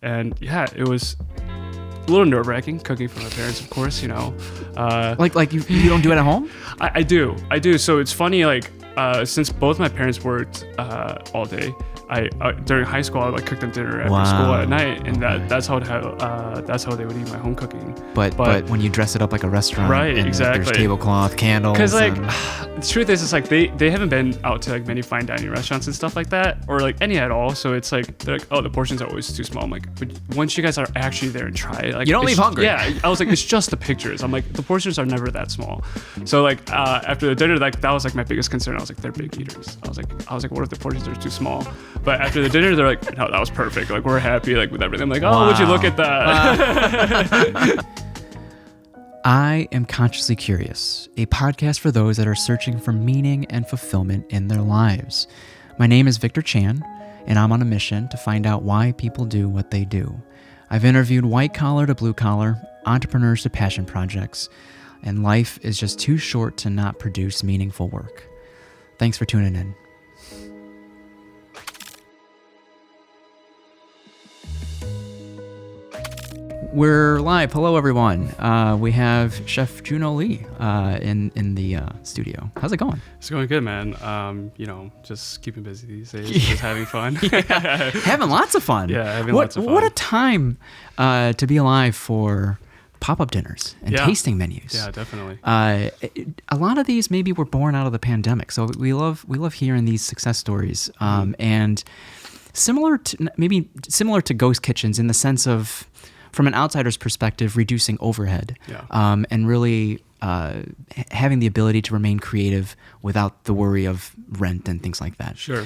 And yeah, it was a little nerve-wracking cooking for my parents, of course, you know. Like you don't do it at home? I do. So it's funny, like, since both my parents worked all day, I during high school I would like cook them dinner after school at night, and that's how they would eat my home cooking. But when you dress it up like a restaurant, right? And exactly. There's tablecloth, candles. Because like the truth is, it's like they haven't been out to like many fine dining restaurants and stuff like that, or like any at all. So it's like they're like, oh, the portions are always too small. I'm like, but once you guys are actually there and try it, like you don't leave hungry. Yeah, I was like, it's just the pictures. I'm like, the portions are never that small. So like after the dinner, like that was like my biggest concern. I was like, they're big eaters. I was like, what if the portions are too small? But after the dinner, they're like, no, that was perfect. Like we're happy like with everything. I'm like, oh, would you look at that? I Am Consciously Curious, a podcast for those that are searching for meaning and fulfillment in their lives. My name is Victor Chan, and I'm on a mission to find out why people do what they do. I've interviewed white collar to blue collar, entrepreneurs to passion projects, and life is just too short to not produce meaningful work. Thanks for tuning in. We're live. Hello, everyone. We have Chef Junho Lee in the studio. How's it going? It's going good, man. You know, just keeping busy these days, just having fun. Having lots of fun. Yeah, having lots of fun. What a time to be alive for pop-up dinners and tasting menus. Yeah, definitely. A lot of these maybe were born out of the pandemic, so we love hearing these success stories. And similar to ghost kitchens in the sense of, from an outsider's perspective, reducing overhead, and really having the ability to remain creative without the worry of rent and things like that. Sure.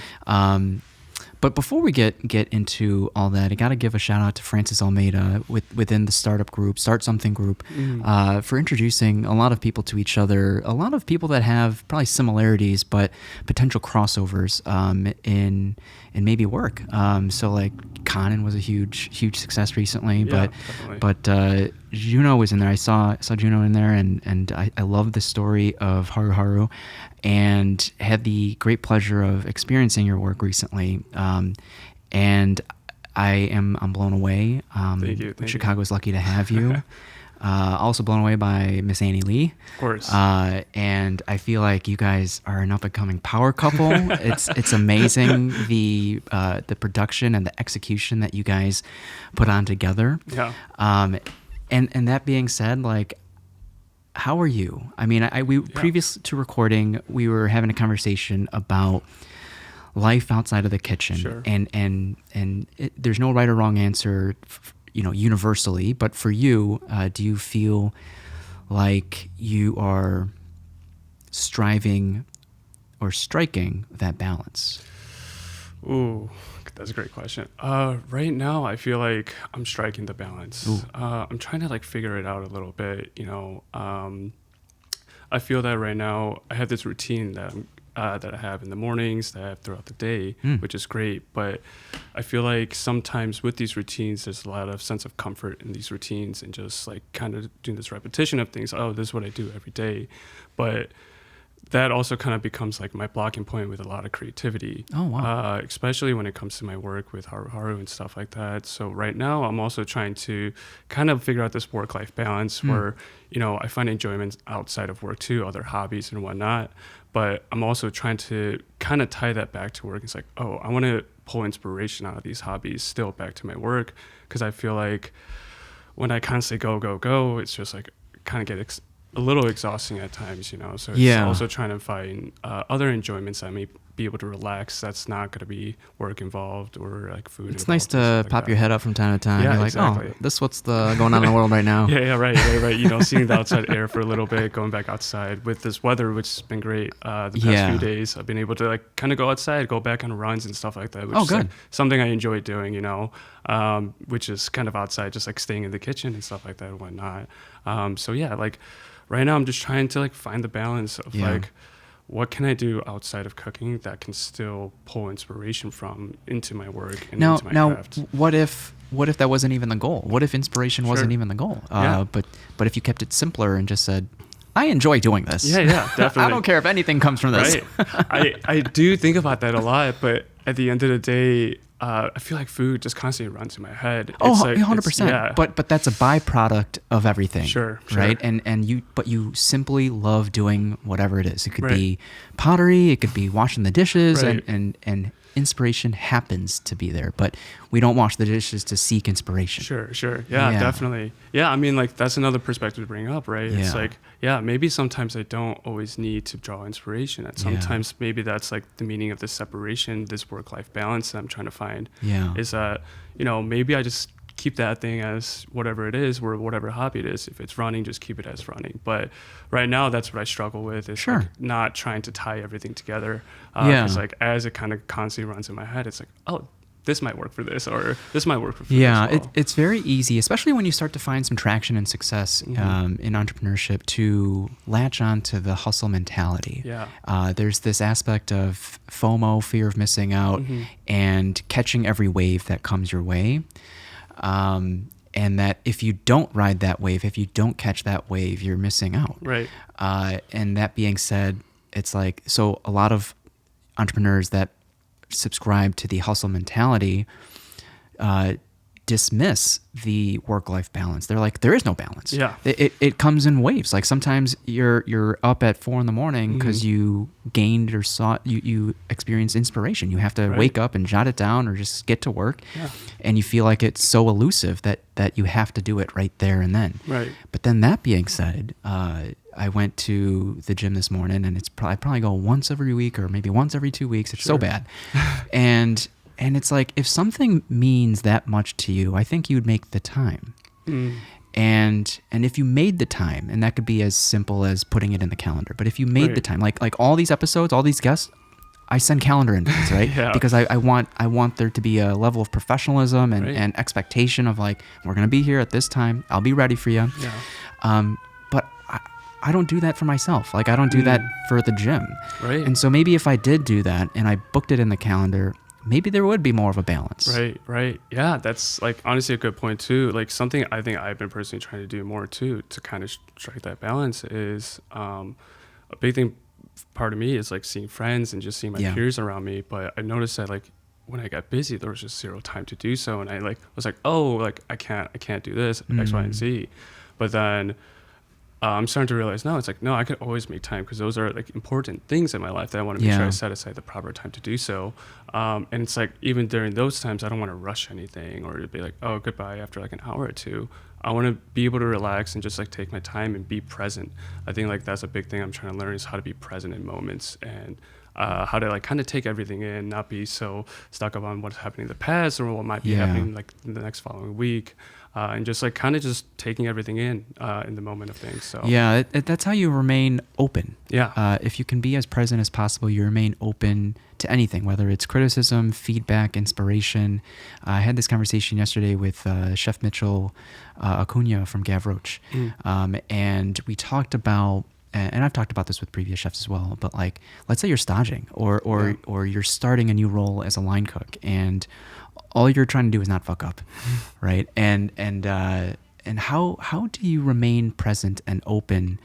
But before we get into all that, I got to give a shout out to Francis Almeida within the Startup Group, Start Something Group, for introducing a lot of people to each other, a lot of people that have probably similarities, but potential crossovers in maybe work. So like Conan was a huge success recently, but Junho was in there. I saw Junho in there, and I love the story of Haru Haru, and had the great pleasure of experiencing your work recently. And I'm blown away. Thank you. Chicago is lucky to have you. Also blown away by Miss Annie Lee. Of course. And I feel like you guys are an up and coming power couple. It's amazing the production and the execution that you guys put on together. Yeah. And that being said, like, how are you? I mean, previous to recording, we were having a conversation about life outside of the kitchen. Sure. And there's no right or wrong answer, universally, but for you, do you feel like you are striving or striking that balance? Ooh, that's a great question. Right now, I feel like I'm striking the balance. I'm trying to like figure it out a little bit. I feel that right now I have this routine that I have in the mornings, that I have throughout the day, which is great. But I feel like sometimes with these routines, there's a lot of sense of comfort in these routines and just like kind of doing this repetition of things. Oh, this is what I do every day. But that also kind of becomes like my blocking point with a lot of creativity. Oh, wow. Especially when it comes to my work with Haru Haru and stuff like that. So right now I'm also trying to kind of figure out this work-life balance where, I find enjoyment outside of work too, other hobbies and whatnot. But I'm also trying to kind of tie that back to work. It's like, oh, I want to pull inspiration out of these hobbies still back to my work. Because I feel like when I constantly go, it's just like kind of get a little exhausting at times, So it's also trying to find other enjoyments that may be able to relax. That's not going to be work involved or like food. It's nice to pop your head up from time to time. Yeah, You're like, exactly. oh, what's going on in the world right now? Yeah, right. Seeing the outside air for a little bit, going back outside with this weather, which has been great. The past few days, I've been able to like kind of go outside, go back on runs and stuff like that. Which is like something I enjoy doing, which is kind of outside, just like staying in the kitchen and stuff like that and whatnot. Right now I'm just trying to like find the balance of like, what can I do outside of cooking that can still pull inspiration from into my work and into my craft? What if that wasn't even the goal? What if inspiration wasn't even the goal? But if you kept it simpler and just said, I enjoy doing this. Yeah, definitely. I don't care if anything comes from this. Right. I do think about that a lot, but at the end of the day, I feel like food just constantly runs in my head. Oh, It's like, 100%. yeah. But that's a byproduct of everything. Sure. Right? And you simply love doing whatever it is. It could Right. be pottery, it could be washing the dishes, Right. and inspiration happens to be there. But we don't wash the dishes to seek inspiration. Sure. Yeah, Yeah. definitely. Yeah, I mean, like, that's another perspective to bring up, right? It's Yeah. like, yeah, maybe sometimes I don't always need to draw inspiration. And sometimes maybe that's like the meaning of this separation, this work-life balance that I'm trying to find. Yeah. Is that, you know, maybe I just keep that thing as whatever it is, or whatever hobby it is. If it's running, just keep it as running. But right now, that's what I struggle with, is Sure. like not trying to tie everything together. Yeah. Because like as it kind of constantly runs in my head, it's like, oh, this might work for this, or this might work for food Yeah, as well. it's very easy, especially when you start to find some traction and success in entrepreneurship, to latch on to the hustle mentality. Yeah. There's this aspect of FOMO, fear of missing out, and catching every wave that comes your way. And that if you don't ride that wave, if you don't catch that wave, you're missing out. Right. And that being said, it's like, so a lot of entrepreneurs that subscribe to the hustle mentality dismiss the work-life balance. They're like, there is no balance. Yeah. It comes in waves. Like sometimes you're up at 4 a.m. because you gained or you experienced inspiration. You have to wake up and jot it down, or just get to work. Yeah. And you feel like it's so elusive that you have to do it right there and then. Right. But then that being said, I went to the gym this morning, and I probably go once every week, or maybe once every 2 weeks. It's so bad. And it's like, if something means that much to you, I think you'd make the time. And if you made the time, and that could be as simple as putting it in the calendar, but if you made the time, like all these episodes, all these guests, I send calendar invites, right? Yeah. Because I want there to be a level of professionalism and expectation of like, we're going to be here at this time. I'll be ready for you. Yeah. But I don't do that for myself. Like, I don't do that for the gym. Right. And so maybe if I did do that and I booked it in the calendar, maybe there would be more of a balance. Right. Yeah, that's like honestly a good point too. Like something I think I've been personally trying to do more too, to kind of strike that balance, is a big thing. Part of me is like seeing friends and just seeing my peers around me. But I noticed that like when I got busy, there was just zero time to do so. And I like was like, oh, like I can't do this, X, Y, and Z. But then I'm starting to realize now it's like, no, I could always make time, because those are like important things in my life that I want to make sure I set aside the proper time to do so. And it's like, even during those times, I don't want to rush anything, or to be like, oh, goodbye after like an hour or two. I want to be able to relax and just like take my time and be present. I think like that's a big thing I'm trying to learn, is how to be present in moments, and how to like kind of take everything in, not be so stuck up on what's happening in the past, or what might be happening like in the next following week. And just like kind of just taking everything in the moment of things. So yeah, that's how you remain open. Yeah. If you can be as present as possible, you remain open to anything, whether it's criticism, feedback, inspiration. I had this conversation yesterday with Chef Mitchell Acuna from Gav Roach, and we talked about, and I've talked about this with previous chefs as well, but like, let's say you're staging or you're starting a new role as a line cook, and all you're trying to do is not fuck up, right? And how do you remain present and open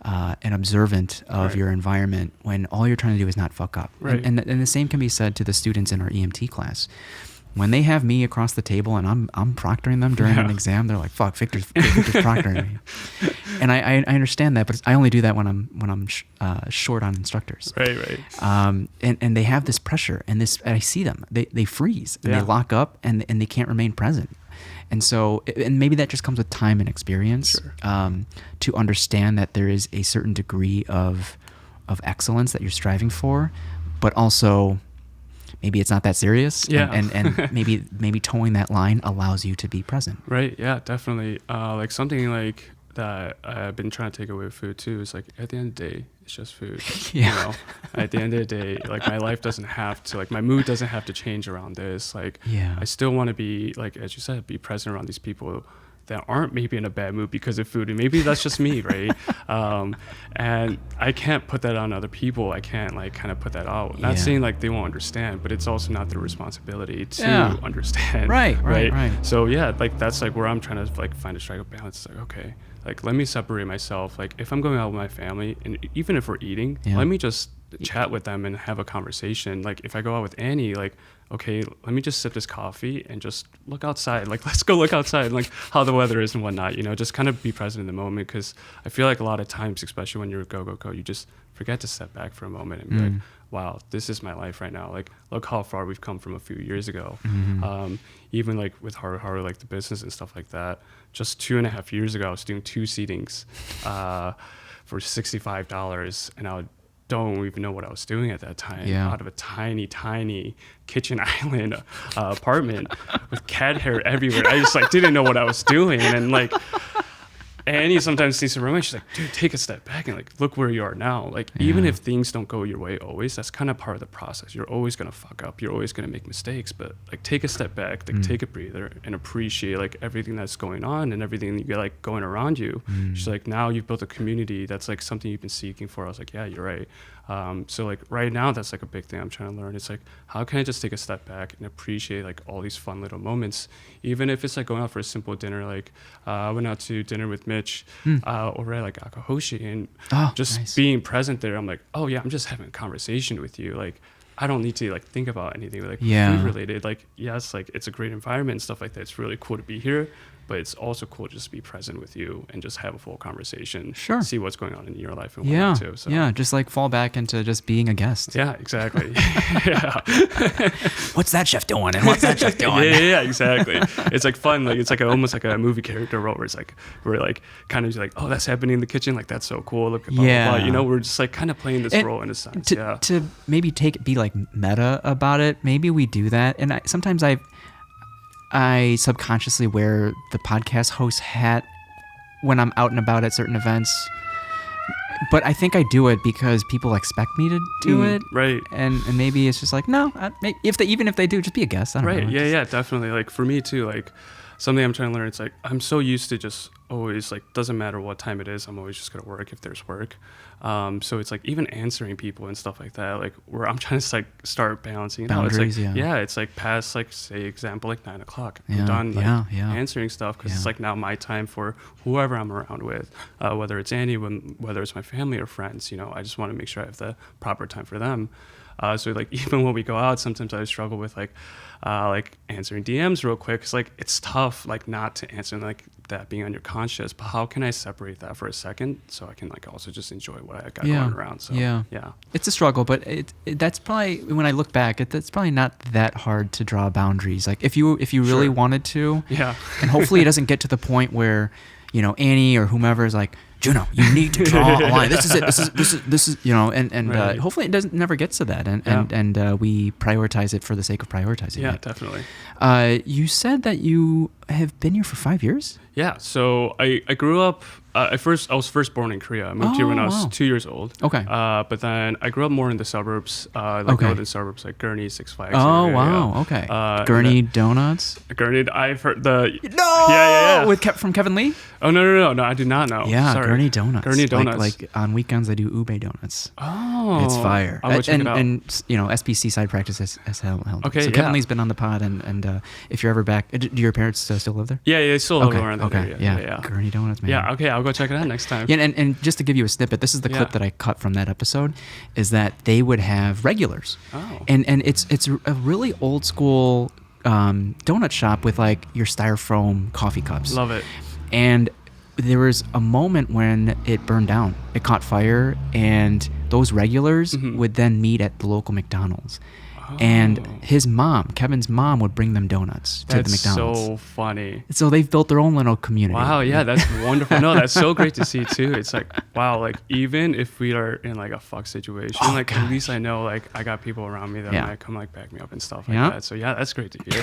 and observant of your environment when all you're trying to do is not fuck up? Right. And the same can be said to the students in our EMT class. When they have me across the table and I'm proctoring them during an exam, they're like, "Fuck, Victor's proctoring me," and I understand that, but I only do that when I'm short on instructors. Right. And they have this pressure, and I see them. They freeze and they lock up, and they can't remain present. And so, and maybe that just comes with time and experience, to understand that there is a certain degree of excellence that you're striving for, but also maybe it's not that serious. And maybe towing that line allows you to be present. Right. Yeah, definitely. Like something like that I've been trying to take away with food too is like, at the end of the day, it's just food. You know, at the end of the day, like my life doesn't have to, like my mood doesn't have to change around this. Like I still want to be, like, as you said, be present around these people that aren't maybe in a bad mood because of food, and maybe that's just me, right? And I can't put that on other people. I can't like kind of put that out. Not saying like they won't understand, but it's also not their responsibility to understand. Right. So yeah, like that's like where I'm trying to like find a strike of balance. It's like, okay, like let me separate myself. Like if I'm going out with my family, and even if we're eating, let me just chat with them and have a conversation. Like if I go out with Annie, like okay, let me just sip this coffee and just look outside. Like, let's go look outside, like how the weather is and whatnot, just kind of be present in the moment. Because I feel like a lot of times, especially when you're go, you just forget to step back for a moment and be like, wow, this is my life right now. Like, look how far we've come from a few years ago. Even like with Haru Haru, like the business and stuff like that, just 2.5 years ago, I was doing 2 seatings for $65, and I don't even know what I was doing at that time. Out of a tiny kitchen island apartment with cat hair everywhere. I just like didn't know what I was doing. And like Annie sometimes sees a room and she's like, dude, take a step back and like look where you are now. Like even if things don't go your way always, that's kind of part of the process. You're always gonna fuck up. You're always gonna make mistakes. But like take a step back, like take a breather and appreciate like everything that's going on and everything you get like going around you. She's like, now you've built a community that's like something you've been seeking for. I was like, yeah, you're right. So like right now that's like a big thing I'm trying to learn. It's like, how can I just take a step back and appreciate like all these fun little moments, even if it's like going out for a simple dinner. Like I went out to dinner with Mitch over at like Akahoshi, and just being present there, I'm like, oh yeah, I'm just having a conversation with you. Like I don't need to like think about anything like food related. Like yes, like it's a great environment and stuff like that. It's really cool to be here. But it's also cool just to be present with you and just have a full conversation. Sure. See what's going on in your life and whatnot too. So. Yeah, just like fall back into just being a guest. Yeah, exactly. Yeah. What's that chef doing? And what's that chef doing? Yeah, exactly. It's like fun. Like it's like almost like a movie character role where it's like we're like kind of like, oh, that's happening in the kitchen. Like that's so cool. Look, blah, blah, blah. We're just like kind of playing this role in a sense. To maybe be like meta about it. Maybe we do that. And sometimes I subconsciously wear the podcast host hat when I'm out and about at certain events. But I think I do it because people expect me to do it. Right. And maybe it's just like, no, even if they do, just be a guest. I don't know. Yeah, definitely. Like for me too, like something I'm trying to learn, it's like I'm so used to just always like, doesn't matter what time it is, I'm always just gonna work if there's work. So it's like even answering people and stuff like that, like where I'm trying to like start balancing boundaries. It's like, it's like past like say example like 9 o'clock. I'm done like answering stuff because it's like now my time for whoever I'm around with, whether it's Annie, whether it's my family or friends. I just want to make sure I have the proper time for them. So like even when we go out, sometimes I struggle with like answering DMs real quick. It's like it's tough like not to answer like that being on your conscious. But how can I separate that for a second so I can like also just enjoy what I got going around? So yeah, it's a struggle, but that's probably when I look back, that's probably not that hard to draw boundaries. Like if you really wanted to, and hopefully it doesn't get to the point where Annie or whomever is like, Junho, you need to draw a line. This is it. This is and right. Hopefully it never gets to that, and we prioritize it for the sake of prioritizing. Yeah, it. Definitely. You said that you have been here for 5 years. Yeah. So I grew up. I was first born in Korea. I moved here when I was 2 years old. Okay. But then I grew up more in the suburbs, northern suburbs, like Gurney, Six Flags. Oh, wow. Okay. Gurney Donuts. Gurney. I've heard the. No. Yeah. From Kevin Lee. Oh no! I do not know. Yeah, sorry. Gurney Donuts. Gurney Donuts. Like on weekends, they do ube donuts. Oh, it's fire. I'll go check it out. And SPC side practice as hell. Okay. So Kevin Lee's been on the pod, and if you're ever back, do your parents still live there? Yeah, they still live around that area. Yeah. Gurney Donuts, man. Yeah. Okay, I'll go check it out next time. Yeah, and just to give you a snippet, this is the clip that I cut from that episode, is that they would have regulars. Oh. And it's a really old school donut shop with like your styrofoam coffee cups. Love it. And there was a moment when it burned down. It caught fire, and those regulars would then meet at the local McDonald's. Oh. And Kevin's mom, would bring them donuts to the McDonald's. That's so funny. So they've built their own little community. Wow, yeah, that's wonderful. No, that's so great to see too. It's like, wow, like even if we are in like a fuck situation, at least I know like I got people around me that might come like back me up and stuff like that. So yeah, that's great to hear.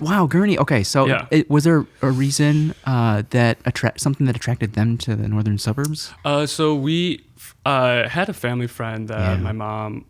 Wow, Gurney. Okay, so was there a reason that something that attracted them to the northern suburbs? So we had a family friend that my mom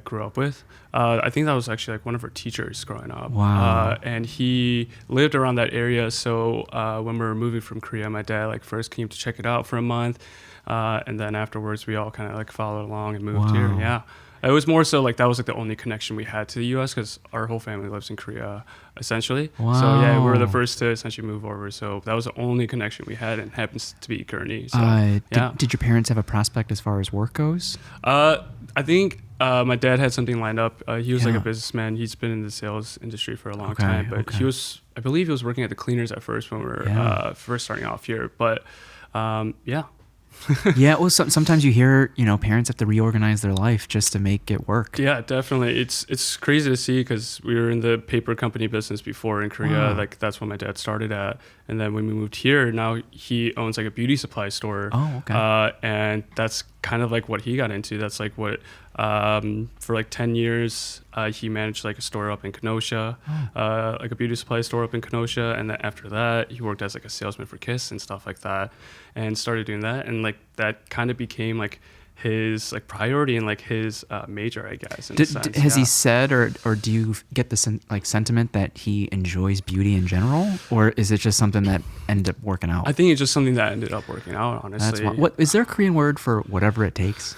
grew up with. I think that was actually like one of her teachers growing up. Wow. And he lived around that area. So when we were moving from Korea, my dad like first came to check it out for a month, and then afterwards we all kind of like followed along and moved here. Yeah. It was more so like that was like the only connection we had to the U.S. because our whole family lives in Korea, essentially. Wow. So yeah, we were the first to essentially move over. So that was the only connection we had, and happens to be Gurney. So, did your parents have a prospect as far as work goes? I think My dad had something lined up. He was like Yeah. a businessman. He's been in the sales industry for a long Okay, time, but okay. I believe he was working at the cleaners at first when we were Yeah. first starting off here. But yeah, Yeah, well, sometimes you hear, parents have to reorganize their life just to make it work. yeah, definitely. It's crazy to see because we were in the paper company business before in Korea. Wow. Like that's when my dad started at, and then when we moved here, now he owns like a beauty supply store. Oh, okay. And that's kind of like what he got into. That's like what for like 10 years he managed like a store up in Kenosha, like a beauty supply store up in Kenosha, and then after that he worked as like a salesman for Kiss and stuff like that, and started doing that, and like that kind of became like his like priority and like his major, I guess, in a sense. Has he Yeah. said, or do you get the sentiment that he enjoys beauty in general, or is it just something that ended up working out? I think it's just something that ended up working out, honestly. What is there a Korean word for whatever it takes?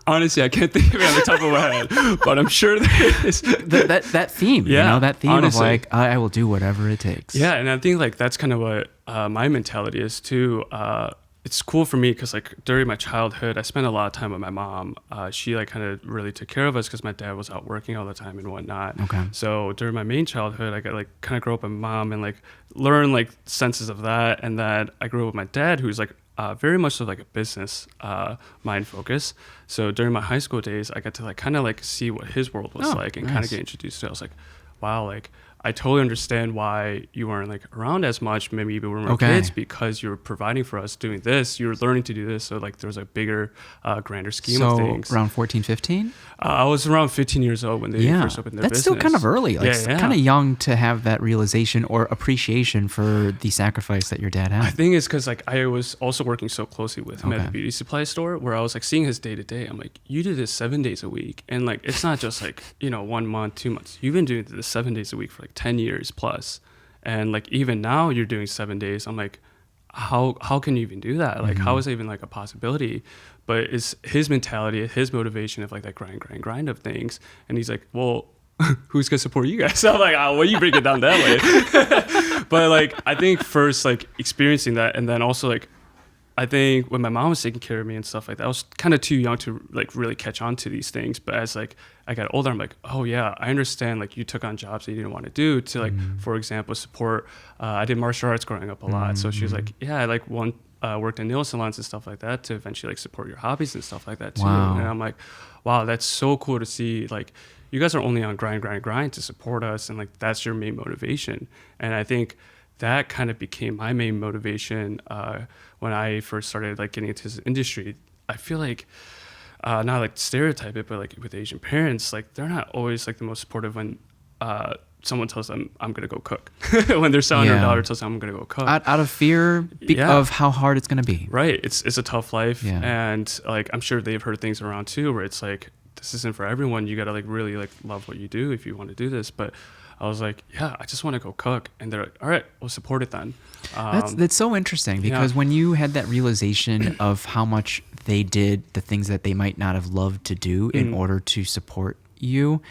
Honestly, I can't think of it on the top of my head, but I'm sure there is. that theme, Yeah, that theme honestly. of like I will do whatever it takes. Yeah, and I think like that's kind of what my mentality is too. It's cool for me because like during my childhood, I spent a lot of time with my mom. She like kind of really took care of us because my dad was out working all the time and whatnot. Okay. So during my main childhood, I got like kind of grow up with my mom and like learn like senses of that, and that I grew up with my dad, who's like very much so like a business mind focus. So during my high school days, I got to like kind of like see what his world was like and kind nice. of get introduced to it. I was like, wow, like I totally understand why you weren't like around as much, maybe even when we were Okay. kids, because you were providing for us doing this. You were learning to do this. So like there was a bigger, grander scheme of So things. around 14, 15? I was around 15 years old when they Yeah, first opened their that's business. still kind of early. Like Yeah. kind of young to have that realization or appreciation for the sacrifice that your dad I had. think it's because like I was also working so closely with him at Okay. the beauty supply store, where I was like seeing his day to day. I'm like, you do this 7 days a week, and like it's not just like 1 month, 2 months. You've been doing this 7 days a week for like 10 years plus, and like even now you're doing 7 days. I'm like, how can you even do that? Like how is that even like a possibility? But it's his mentality, his motivation of like that grind of things, and he's like, well, who's gonna support you guys? So I'm like, oh, well, you break it down that way. But like I think first like experiencing that, and then also like I think when my mom was taking care of me and stuff like that, I was kind of too young to like really catch on to these things. But as like I got older, I'm like, oh yeah, I understand. Like you took on jobs that you didn't want to do to like, for example, support. I did martial arts growing up a lot, so she was like, yeah, I like worked in nail salons and stuff like that to eventually like support your hobbies and stuff like that too. Wow. And I'm like, wow, that's so cool to see. Like you guys are only on grind to support us, and like that's your main motivation. And I think that kind of became my main motivation when I first started like getting into this industry. I feel like not like stereotype it, but like with Asian parents, like they're not always like the most supportive when someone tells them I'm gonna go cook. When their son or Yeah. daughter tells them I'm gonna go cook. Out of fear Yeah. of how hard it's going to be. Right. It's a tough life. Yeah. And like I'm sure they've heard things around too where it's like this isn't for everyone. You gotta like really like love what you do if you want to do this. But I was like, yeah, I just want to go cook. And they're like, all right, we'll support it then. That's so interesting because yeah. when you had that realization of how much they did the things that they might not have loved to do in order to support you,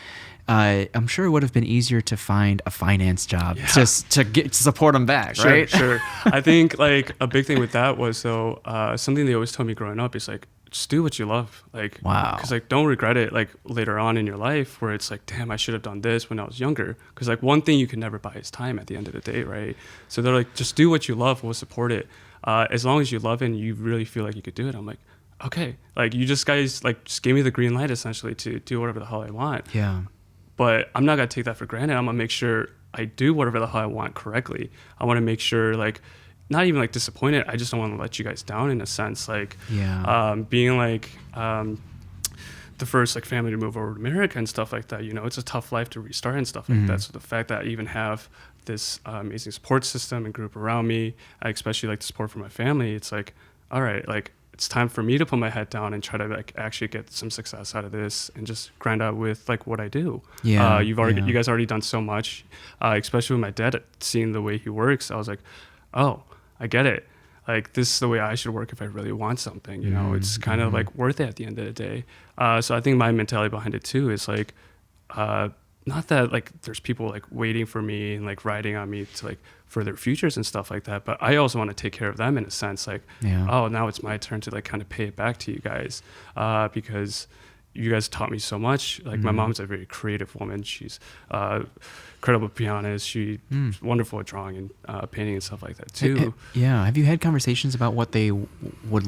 I'm sure it would have been easier to find a finance job just to support them back, Sure, right? sure. I think like a big thing with that was though, something they always told me growing up is like, just do what you love. Like, Wow. Because like don't regret it like later on in your life where it's like, damn, I should have done this when I was younger. Because like one thing you can never buy is time at the end of the day, right? So they're like, just do what you love. We'll support it. As long as you love it and you really feel like you could do it. I'm like, okay. Like you guys like just gave me the green light essentially to do whatever the hell I want. Yeah. But I'm not gonna take that for granted. I'm gonna make sure I do whatever the hell I want correctly. I want to make sure like not even like disappointed. I just don't want to let you guys down in a sense. Like being like the first like family to move over to America and stuff like that. It's a tough life to restart and stuff like that. So the fact that I even have this amazing support system and group around me, especially like the support from my family, it's like, all right, like it's time for me to put my head down and try to like actually get some success out of this and just grind out with like what I do. You guys already done so much, especially with my dad, seeing the way he works. I was like, oh, I get it. Like this is the way I should work if I really want something. It's kind of like worth it at the end of the day. So I think my mentality behind it too is like not that like there's people like waiting for me and like riding on me to like for their futures and stuff like that, but I also want to take care of them in a sense, like, Yeah. oh, now it's my turn to like kind of pay it back to you guys, because you guys taught me so much. Like my mom's a very creative woman. She's incredible pianist. She's wonderful at drawing and painting and stuff like that too. Yeah. Have you had conversations about what they would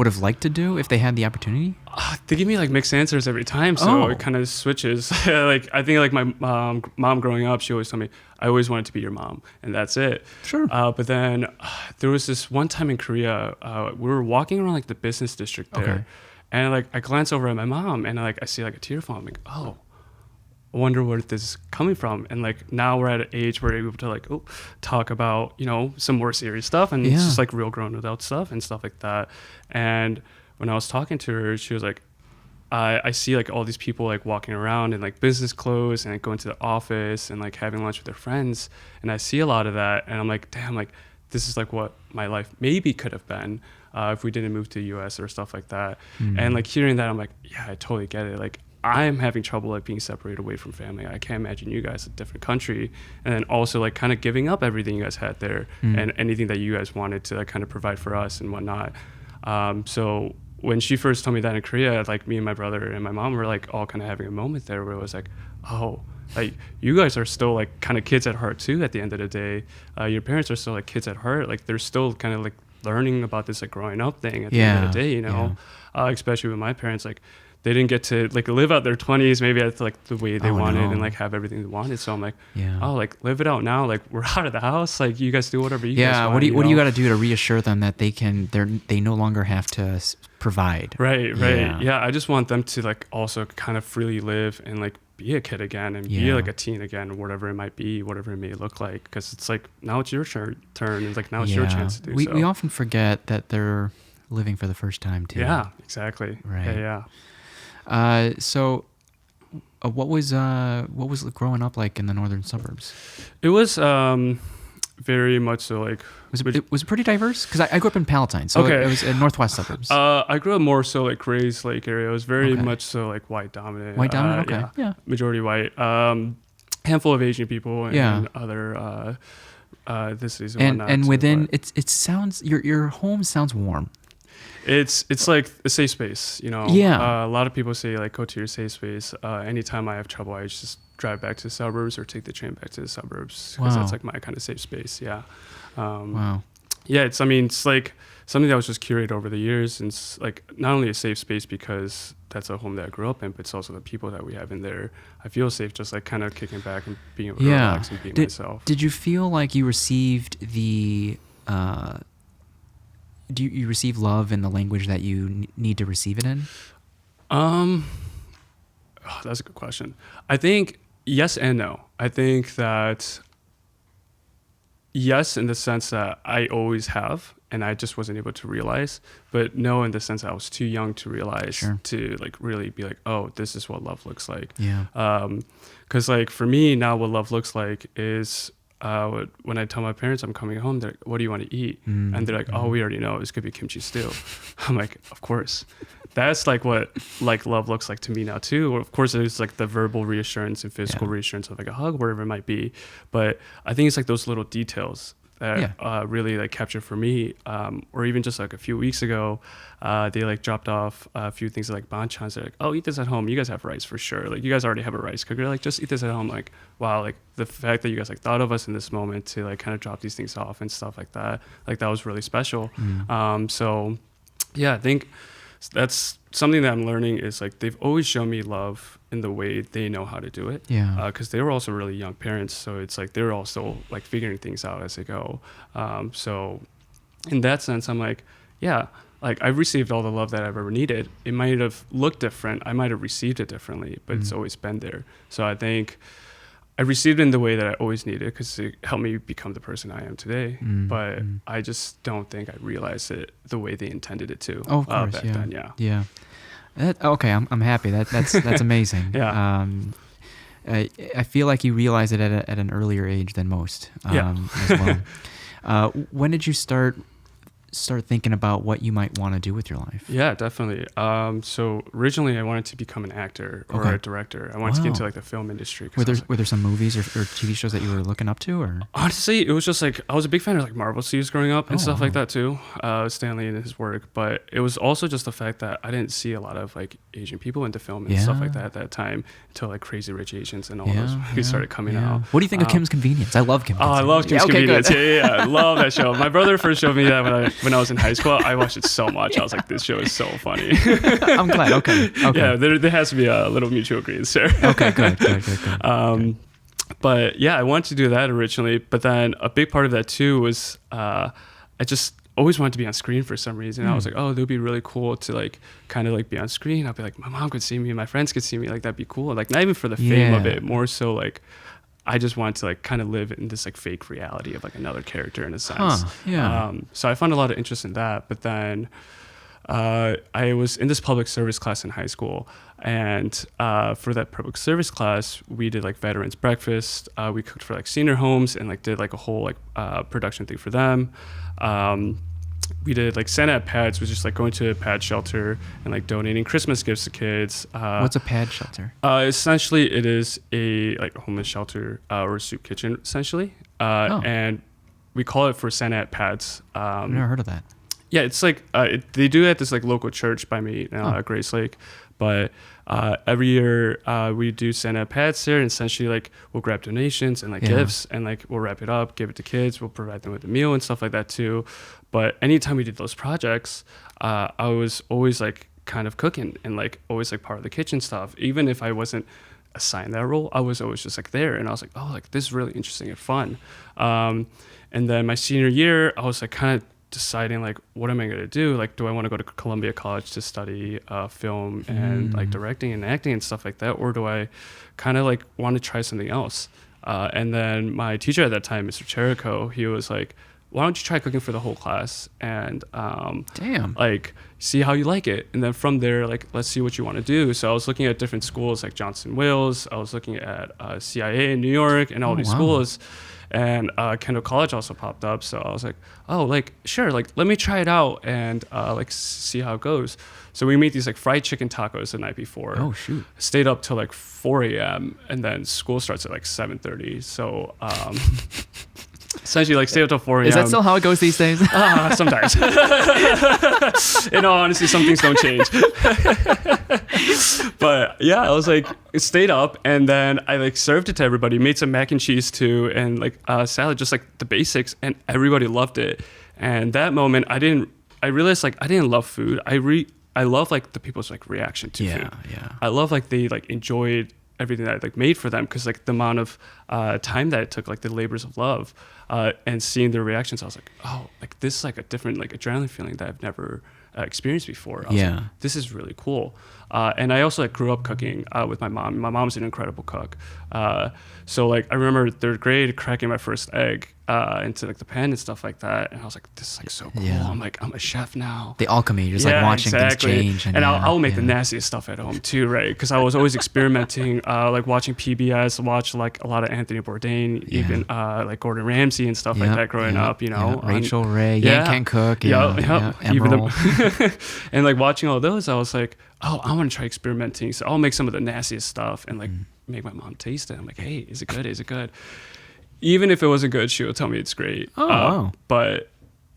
have liked to do if they had the opportunity? They give me like mixed answers every time, so it kind of switches. Like I think like my mom growing up, she always told me, I always wanted to be your mom, and that's it. Sure. But then there was this one time in Korea, we were walking around like the business district there, Okay. and like I glance over at my mom, and like I see like a tear fall. I'm like, oh, I wonder where this is coming from. And like now we're at an age where we're able to like talk about, you know, some more serious stuff, and it's just like real grown adult stuff and stuff like that. And when I was talking to her, she was like, I see like all these people like walking around in like business clothes and like going to the office and like having lunch with their friends, and I see a lot of that, and I'm like, damn, like this is like what my life maybe could have been if we didn't move to the US or stuff like that. And like hearing that, I'm like, yeah, I totally get it. Like I'm having trouble like being separated away from family. I can't imagine you guys in a different country, and then also like kind of giving up everything you guys had there and anything that you guys wanted to like kind of provide for us and whatnot. So when she first told me that in Korea, like me and my brother and my mom were like all kind of having a moment there where it was like, oh, like you guys are still like kind of kids at heart too. At the end of the day, your parents are still like kids at heart. Like they're still kind of like learning about this like growing up thing at the end of the day, you know. Especially with my parents, like they didn't get to like live out their 20s maybe at like the way they wanted and like have everything they wanted. So I'm like, oh, like live it out now. Like we're out of the house. Like you guys do whatever you guys want. What do you got to do to reassure them that they no longer have to provide? Right. Yeah. I just want them to like also kind of freely live and like be a kid again and be like a teen again, whatever it might be, whatever it may look like. Because it's like now it's your turn. And like now it's your chance to do so. We often forget that they're living for the first time too. Yeah, exactly. Right. Yeah. So what was growing up like in the northern suburbs? It was very much so like was it pretty diverse? Because I grew up in Palatine, so it was in northwest suburbs. I grew up more so like Grays Lake area. It was very much so like white dominant. White dominant, yeah. Majority white. Handful of Asian people and other ethnicities and whatnot. And within it sounds your home sounds warm. It's like a safe space, you know. Yeah. A lot of people say like go to your safe space. Anytime I have trouble, I just drive back to the suburbs or take the train back to the suburbs because that's like my kind of safe space. Yeah. Wow. Yeah. It's like something that was just curated over the years, and it's like not only a safe space because that's a home that I grew up in, but it's also the people that we have in there. I feel safe just like kind of kicking back and being able to relax and be myself. Did you feel like you received the do you receive love in the language that you need to receive it in? That's a good question. I think yes and no. I think that yes, in the sense that I always have, and I just wasn't able to realize, but no, in the sense that I was too young to realize to like really be like, oh, this is what love looks like. Yeah. Because like for me now, what love looks like is when I tell my parents I'm coming home, they're like, what do you want to eat? And they're like, oh, we already know. It's going to be kimchi stew. I'm like, of course. That's like what like love looks like to me now too. Of course, it's like the verbal reassurance and physical reassurance of like a hug, wherever it might be. But I think it's like those little details that really like capture for me. Or even just like a few weeks ago, they like dropped off a few things like banchans. They're like, oh, eat this at home. You guys have rice for sure. Like you guys already have a rice cooker. Like just eat this at home. Like, wow, like the fact that you guys like thought of us in this moment to like kind of drop these things off and stuff like that was really special. So yeah, I think that's something that I'm learning is like they've always shown me love in the way they know how to do it. Yeah. Because they were also really young parents, so it's like they're also like figuring things out as they go. So in that sense, I'm like, yeah, like I've received all the love that I've ever needed. It might have looked different. I might have received it differently, but it's always been there. So I think I received it in the way that I always needed because it helped me become the person I am today. But I just don't think I realized it the way they intended it to. Oh, of course, back then, yeah. Yeah. Okay, I'm happy. That's amazing. Yeah. I feel like you realize it at an earlier age than most. As well. When did you start start thinking about what you might want to do with your life? Yeah, definitely. So originally I wanted to become an actor or a director. I wanted to get into like the film industry. Were there some movies or TV shows that you were looking up to, or? Honestly, it was just like, I was a big fan of like Marvel series growing up and stuff like that too. Stanley and his work, but it was also just the fact that I didn't see a lot of like Asian people into film and stuff like that at that time until like Crazy Rich Asians and all those movies started coming out. What do you think of Kim's Convenience? I love Kim's Convenience. I love Kim's Convenience. Yeah, I love that show. My brother first showed me that when I was in high school. I watched it so much. I was like, this show is so funny. I'm glad. Okay. Yeah, there has to be a little mutual agreement there. Okay, good. But yeah, I wanted to do that originally. But then a big part of that too was I just always wanted to be on screen for some reason. I was like, oh, it would be really cool to like kind of like be on screen. I'll be like, my mom could see me, my friends could see me. Like that'd be cool. Like not even for the fame of it, more so like I just wanted to like kind of live in this like fake reality of like another character in a sense. So I found a lot of interest in that. But then I was in this public service class in high school, and for that public service class, we did like veterans breakfast. We cooked for like senior homes and like did like a whole like production thing for them. We did like Santa at Pads, was just like going to a pad shelter and like donating Christmas gifts to kids. What's a pad shelter? Essentially, it is a like homeless shelter or a soup kitchen, essentially. And we call it for Santa at Pads. I've never heard of that. Yeah, it's like they do it at this like local church by me, Grace Lake. But every year we do Santa at Pads there, and essentially like we'll grab donations and like gifts, and like we'll wrap it up, give it to kids. We'll provide them with a meal and stuff like that too. But anytime we did those projects, I was always like kind of cooking and like always like part of the kitchen stuff. Even if I wasn't assigned that role, I was always just like there, and I was like, oh, like this is really interesting and fun. And then my senior year, I was like kind of deciding like, what am I going to do? Like, do I want to go to Columbia College to study film and like directing and acting and stuff like that? Or do I kind of like want to try something else? And then my teacher at that time, Mr. Cherico, he was like, why don't you try cooking for the whole class and like see how you like it, and then from there like let's see what you want to do. So I was looking at different schools like Johnson Wales, I was looking at CIA in New York and all these schools, and Kendall College also popped up. So I was like, oh, like sure, like let me try it out and like see how it goes. So we made these like fried chicken tacos the night before. Oh shoot! Stayed up till like 4 a.m. and then school starts at like 7:30. So essentially like stay up till 4 a.m. Is that still how it goes these days? Sometimes. In all honesty, some things don't change. But yeah, I was like, stayed up, and then I like served it to everybody, made some mac and cheese too, and like salad, just like the basics, and everybody loved it. And that moment, I realized like I didn't love food. I love like the people's like reaction to food. Yeah. I love like they like enjoyed everything that I like made for them, because like the amount of time that it took, like the labors of love, and seeing their reactions, I was like, oh, like this is like a different like adrenaline feeling that I've never experienced before. I was like, this is really cool. And I also like grew up cooking with my mom. My mom's an incredible cook. So like I remember third grade cracking my first egg into like the pan and stuff like that, and I was like, this is like so cool. I'm like, I'm a chef now. The alchemy, you're just like watching things change. And I'll make the nastiest stuff at home too, right? Because I was always experimenting, like watching PBS, watch like a lot of Anthony Bourdain, even like Gordon Ramsay and stuff like that growing up, you know. Rachel Ray, Yan Can Cook, Emerald. And like watching all those, I was like, oh, I want to try experimenting. So I'll make some of the nastiest stuff and like make my mom taste it. I'm like, hey, is it good? Is it good? Even if it wasn't good, she would tell me it's great. But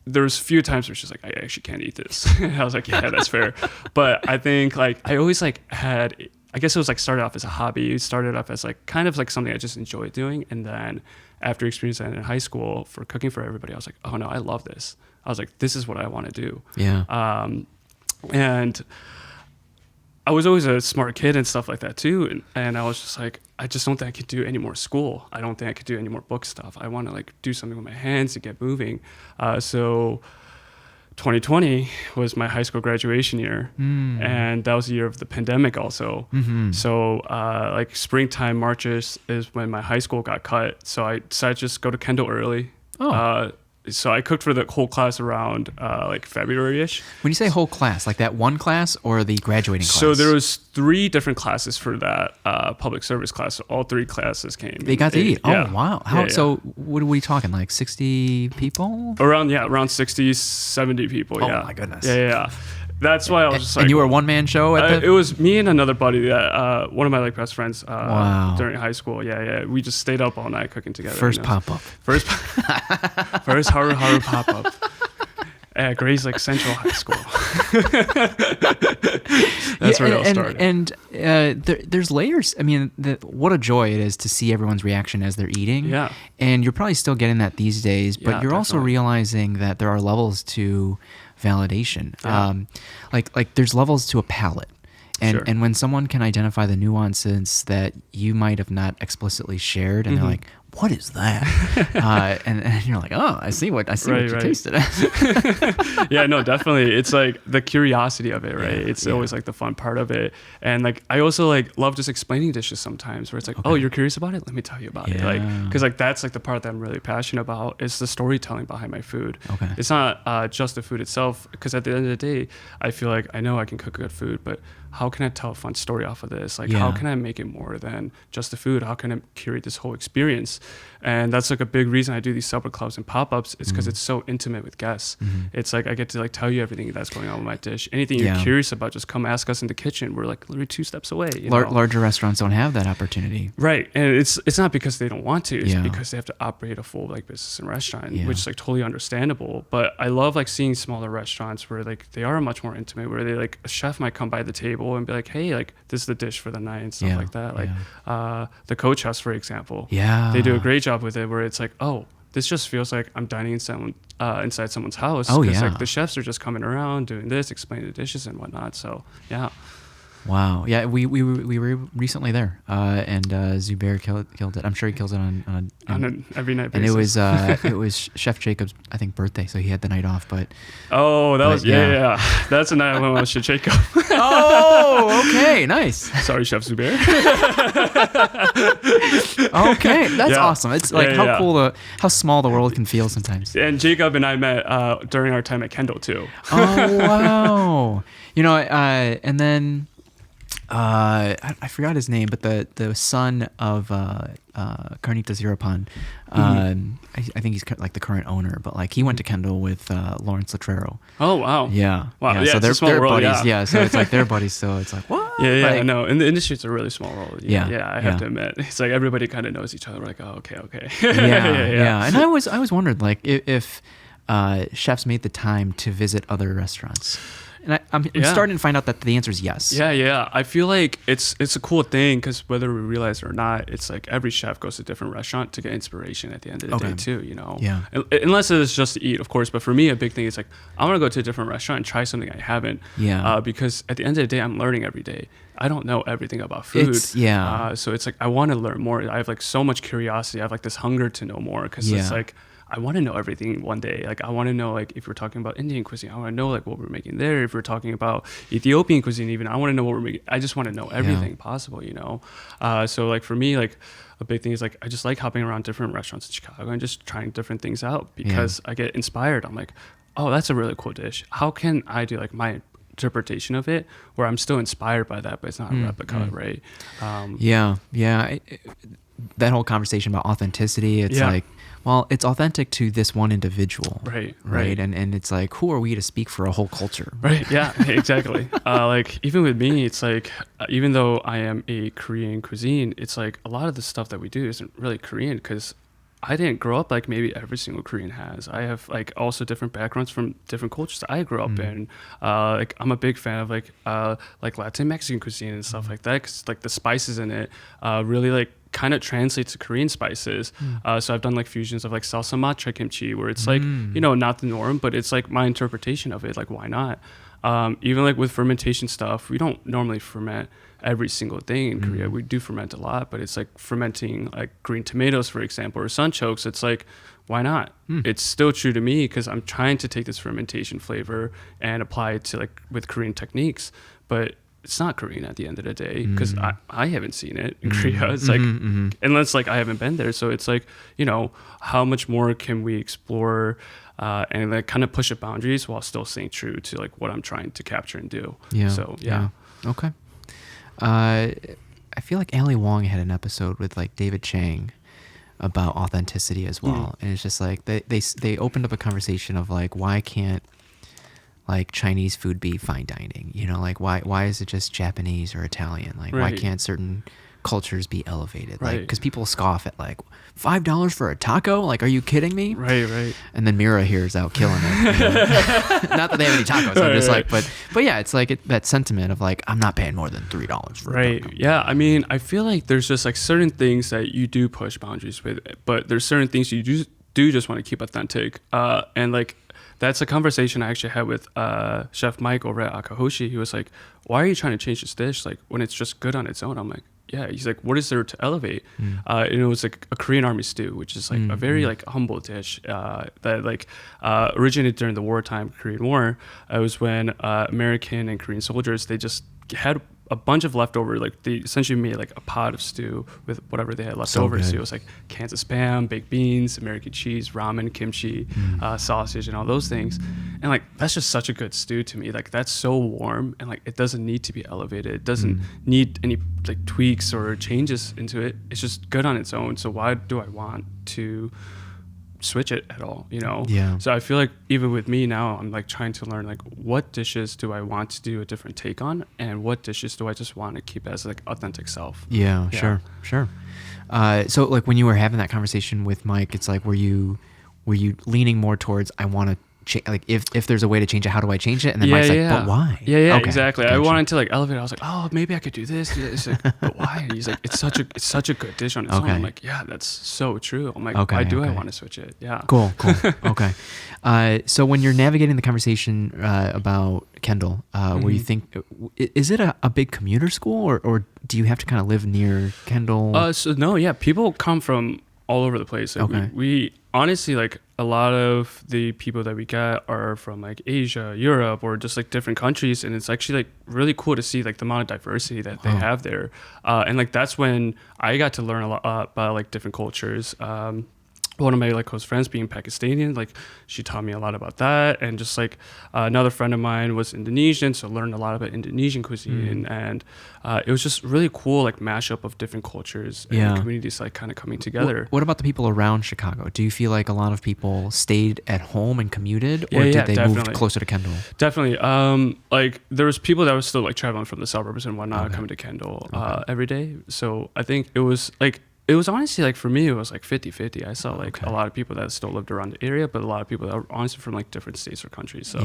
there's a few times where she's like, I actually can't eat this. I was like, yeah, that's fair. But I think like I always like had, I guess it was like started off as a hobby. It started off as like kind of like something I just enjoyed doing. And then after experiencing that in high school for cooking for everybody, I was like, oh no, I love this. I was like, this is what I want to do. And I was always a smart kid and stuff like that too. And I was just like, I just don't think I could do any more school. I don't think I could do any more book stuff. I want to like do something with my hands to get moving. So 2020 was my high school graduation year. And that was the year of the pandemic also. So like springtime, March is when my high school got cut. So I decided to just go to Kendall early. So I cooked for the whole class around like February-ish. When you say whole class, like that one class or the graduating class? So there was 3 different classes for that public service class. So all 3 classes came. They got to eat. Yeah. Oh, wow. How? So what are we talking, like 60 people? Around 60, 70 people, Oh, yeah. my goodness. Yeah. That's why I was just like... And you were a one-man show at the... It was me and another buddy, that one of my like best friends Wow. during high school. Yeah. We just stayed up all night cooking together. First pop-up. First Haru Haru pop-up at Gray's Lake Central High School. That's where it all started. And there's layers. I mean, what a joy it is to see everyone's reaction as they're eating. Yeah. And you're probably still getting that these days, but Yeah, you're also definitely. realizing that there are levels to validation. Yeah. Like there's levels to a palate. And, Sure. and when someone can identify the nuances that you might have not explicitly shared, and they're like, "What is that?" and you're like, "Oh, I see what you tasted." Yeah, no, definitely. It's like the curiosity of it, right? It's always like the fun part of it. And like I also like love just explaining dishes sometimes, where it's like, "Oh, you're curious about it? Let me tell you about it." Like, because like that's like the part that I'm really passionate about is the storytelling behind my food. Okay. It's not just the food itself, because at the end of the day, I feel like I know I can cook good food, but how can I tell a fun story off of this? Like, how can I make it more than just the food? How can I curate this whole experience? And that's like a big reason I do these supper clubs and pop-ups. It's because it's so intimate with guests. It's like I get to like tell you everything that's going on with my dish. Anything you're curious about, just come ask us in the kitchen. We're like literally 2 steps away. Larger restaurants don't have that opportunity. Right. And it's not because they don't want to. It's because they have to operate a full like business and restaurant, which is like totally understandable. But I love like seeing smaller restaurants where like they are much more intimate, where they like a chef might come by the table and be like, "Hey, like this is the dish for the night," and stuff like that. Like the Coach House, for example. Yeah. They do a great job with it, where it's like, oh, this just feels like I'm dining inside someone's house. Oh, Because yeah. like the chefs are just coming around doing this, explaining the dishes and whatnot. So yeah. Wow. Yeah, we were recently there, and Zubair killed it. I'm sure he kills it on an every night and basis. it was Chef Jacob's, I think, birthday, so he had the night off. But yeah. That's a night when I was Chef Jacob. oh, okay, nice. Sorry, Chef Zubair. Okay, that's awesome. It's like how cool how small the world can feel sometimes. And Jacob and I met during our time at Kendall too. Oh wow. And then I forgot his name, but the son of Carnitas Zirapan, I think he's like the current owner, but like he went to Kendall with Lawrence Latrero. Oh wow. Yeah. Wow. Yeah, Yeah, so it's a small they're world, buddies. yeah. So it's like they're buddies. So it's like what? Yeah, Like, I know. In the industry, it's a really small world. Yeah, I have to admit, it's like everybody kind of knows each other. We're like, oh, okay. Yeah. And I always wondered like if chefs made the time to visit other restaurants. And I'm starting to find out that the answer is yes. Yeah. I feel like it's a cool thing, because whether we realize it or not, it's like every chef goes to a different restaurant to get inspiration at the end of the day too, Yeah. Unless it's just to eat, of course. But for me, a big thing is like, I want to go to a different restaurant and try something I haven't. Yeah. Because at the end of the day, I'm learning every day. I don't know everything about food. So it's like, I want to learn more. I have like so much curiosity. I have like this hunger to know more, because it's like, I want to know everything one day. Like I want to know, like if we're talking about Indian cuisine, I want to know like what we're making there. If we're talking about Ethiopian cuisine, even, I want to know what we're making. I just want to know everything possible, So like for me, like a big thing is like I just like hopping around different restaurants in Chicago and just trying different things out, because I get inspired. I'm like, oh, that's a really cool dish. How can I do like my interpretation of it where I'm still inspired by that, but it's not a replica, right? That whole conversation about authenticity, it's like, well, it's authentic to this one individual, right? And it's like, who are we to speak for a whole culture? Right. Yeah, exactly. Like even with me, it's like, even though I am a Korean cuisine, it's like a lot of the stuff that we do isn't really Korean, because I didn't grow up like maybe every single Korean has. I have like also different backgrounds from different cultures that I grew up in. Like I'm a big fan of like Latin Mexican cuisine and stuff like that, because like the spices in it really like kind of translates to Korean spices. So I've done like fusions of like salsa matcha kimchi, where it's like, not the norm, but it's like my interpretation of it. Like, why not? Even like with fermentation stuff, we don't normally ferment every single thing in Korea. We do ferment a lot, but it's like fermenting like green tomatoes, for example, or sunchokes. It's like, why not? It's still true to me, because I'm trying to take this fermentation flavor and apply it to like with Korean techniques. But it's not Korean at the end of the day, because I haven't seen it in Korea. It's like, unless like I haven't been there. So it's like, you know, how much more can we explore and like kind of push the boundaries while still staying true to like what I'm trying to capture and do. Yeah. So yeah. Okay. I feel like Ali Wong had an episode with like David Chang about authenticity as well, and it's just like they opened up a conversation of like, why can't like Chinese food be fine dining? You know, like why is it just Japanese or Italian? Like why can't certain cultures be elevated? Like, because people scoff at like $5 for a taco. Like, are you kidding me? Right. And then Mira here is out killing it. You know? Not that they have any tacos. I'm just like, but yeah, it's like that sentiment of like, I'm not paying more than $3 for a taco. Yeah, I mean, I feel like there's just like certain things that you do push boundaries with, but there's certain things you do just want to keep authentic. And like, that's a conversation I actually had with Chef Mike over at Akahoshi. He was like, why are you trying to change this dish like when it's just good on its own? I'm like, yeah. He's like, what is there to elevate? And it was like a Korean army stew, which is like a very like humble dish that like originated during the wartime, Korean War. It was when American and Korean soldiers, they just had a bunch of leftover, like they essentially made like a pot of stew with whatever they had left over. So it was like cans of Spam, baked beans, American cheese, ramen, kimchi, sausage, and all those things. And like that's just such a good stew to me. Like that's so warm, and like it doesn't need to be elevated. It doesn't need any like tweaks or changes into it. It's just good on its own. So why do I want to switch it at all, you know? Yeah. So I feel like even with me now, I'm like trying to learn like what dishes do I want to do a different take on, and what dishes do I just want to keep as like authentic self. Yeah. Sure. So like when you were having that conversation with Mike, it's like, were you leaning more towards, I want to like if there's a way to change it, how do I change it? And then Mike's like, but why? Yeah, okay, exactly. Gotcha. I wanted to like elevate it. I was like, oh, maybe I could do this. It's like, but why? And he's like, it's such a good dish on its own. I'm like, yeah, that's so true. I'm like, why do I want to switch it? Yeah. Cool. Okay. So when you're navigating the conversation about Kendall, where you think, is it a big commuter school, or do you have to kind of live near Kendall? So no, yeah, people come from all over the place. Like we honestly, like a lot of the people that we get are from like Asia, Europe, or just like different countries, and it's actually like really cool to see like the amount of diversity that they have there. And like that's when I got to learn a lot about like different cultures. One of my like close friends being Pakistani, like she taught me a lot about that, and just like another friend of mine was Indonesian, so learned a lot about Indonesian cuisine, and it was just really cool like mashup of different cultures and communities like kind of coming together. What about the people around Chicago? Do you feel like a lot of people stayed at home and commuted, or did they move closer to Kendall? Definitely. Like there was people that were still like traveling from the suburbs and whatnot coming to Kendall every day. So I think it was like, it was honestly like for me, it was like 50-50. I saw like a lot of people that still lived around the area, but a lot of people that were honestly from like different states or countries. So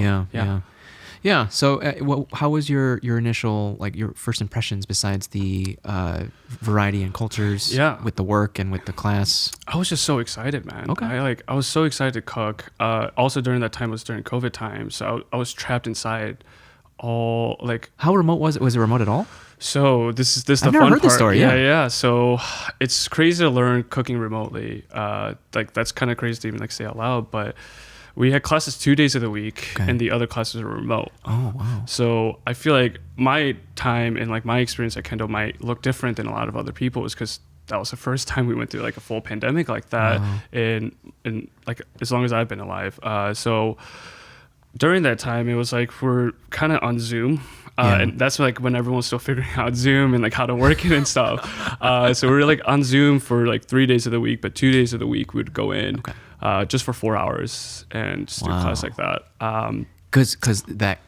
yeah. So how was your initial, like your first impressions besides the variety and cultures with the work and with the class? I was just so excited, man. I was so excited to cook. Also during that time was during COVID time, so I was trapped inside. All like, how remote was it? Was it remote at all? So this is the I've never fun heard part. This story. Yeah. So it's crazy to learn cooking remotely. Like that's kind of crazy to even like say out loud. But we had classes 2 days of the week, and the other classes were remote. Oh wow! So I feel like my time and like my experience at Kendall might look different than a lot of other people's, because that was the first time we went through like a full pandemic like that, in like as long as I've been alive. So during that time, it was like we're kind of on Zoom. And that's like when everyone's still figuring out Zoom and like how to work it and stuff. So we were like on Zoom for like 3 days of the week, but 2 days of the week we'd go in just for 4 hours and just do class like that. Because that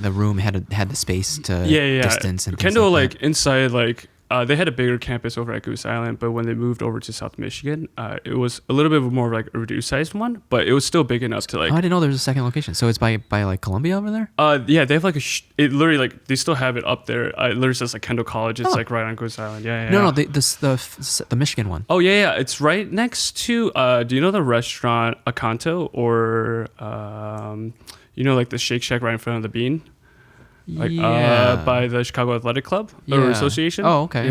the room had the space to distance and Kendall like inside like they had a bigger campus over at Goose Island, but when they moved over to South Michigan, it was a little bit more of like a reduced sized one, but it was still big enough to like. Oh, I didn't know there was a second location. So it's by like Columbia over there. Yeah, they have like it literally like they still have it up there. It literally says like Kendall College. It's like right on Goose Island. No, the Michigan one. Oh yeah, it's right next to. Do you know the restaurant Akanto, or you know like the Shake Shack right in front of the Bean? Like by the Chicago Athletic Club or Association. Oh, okay.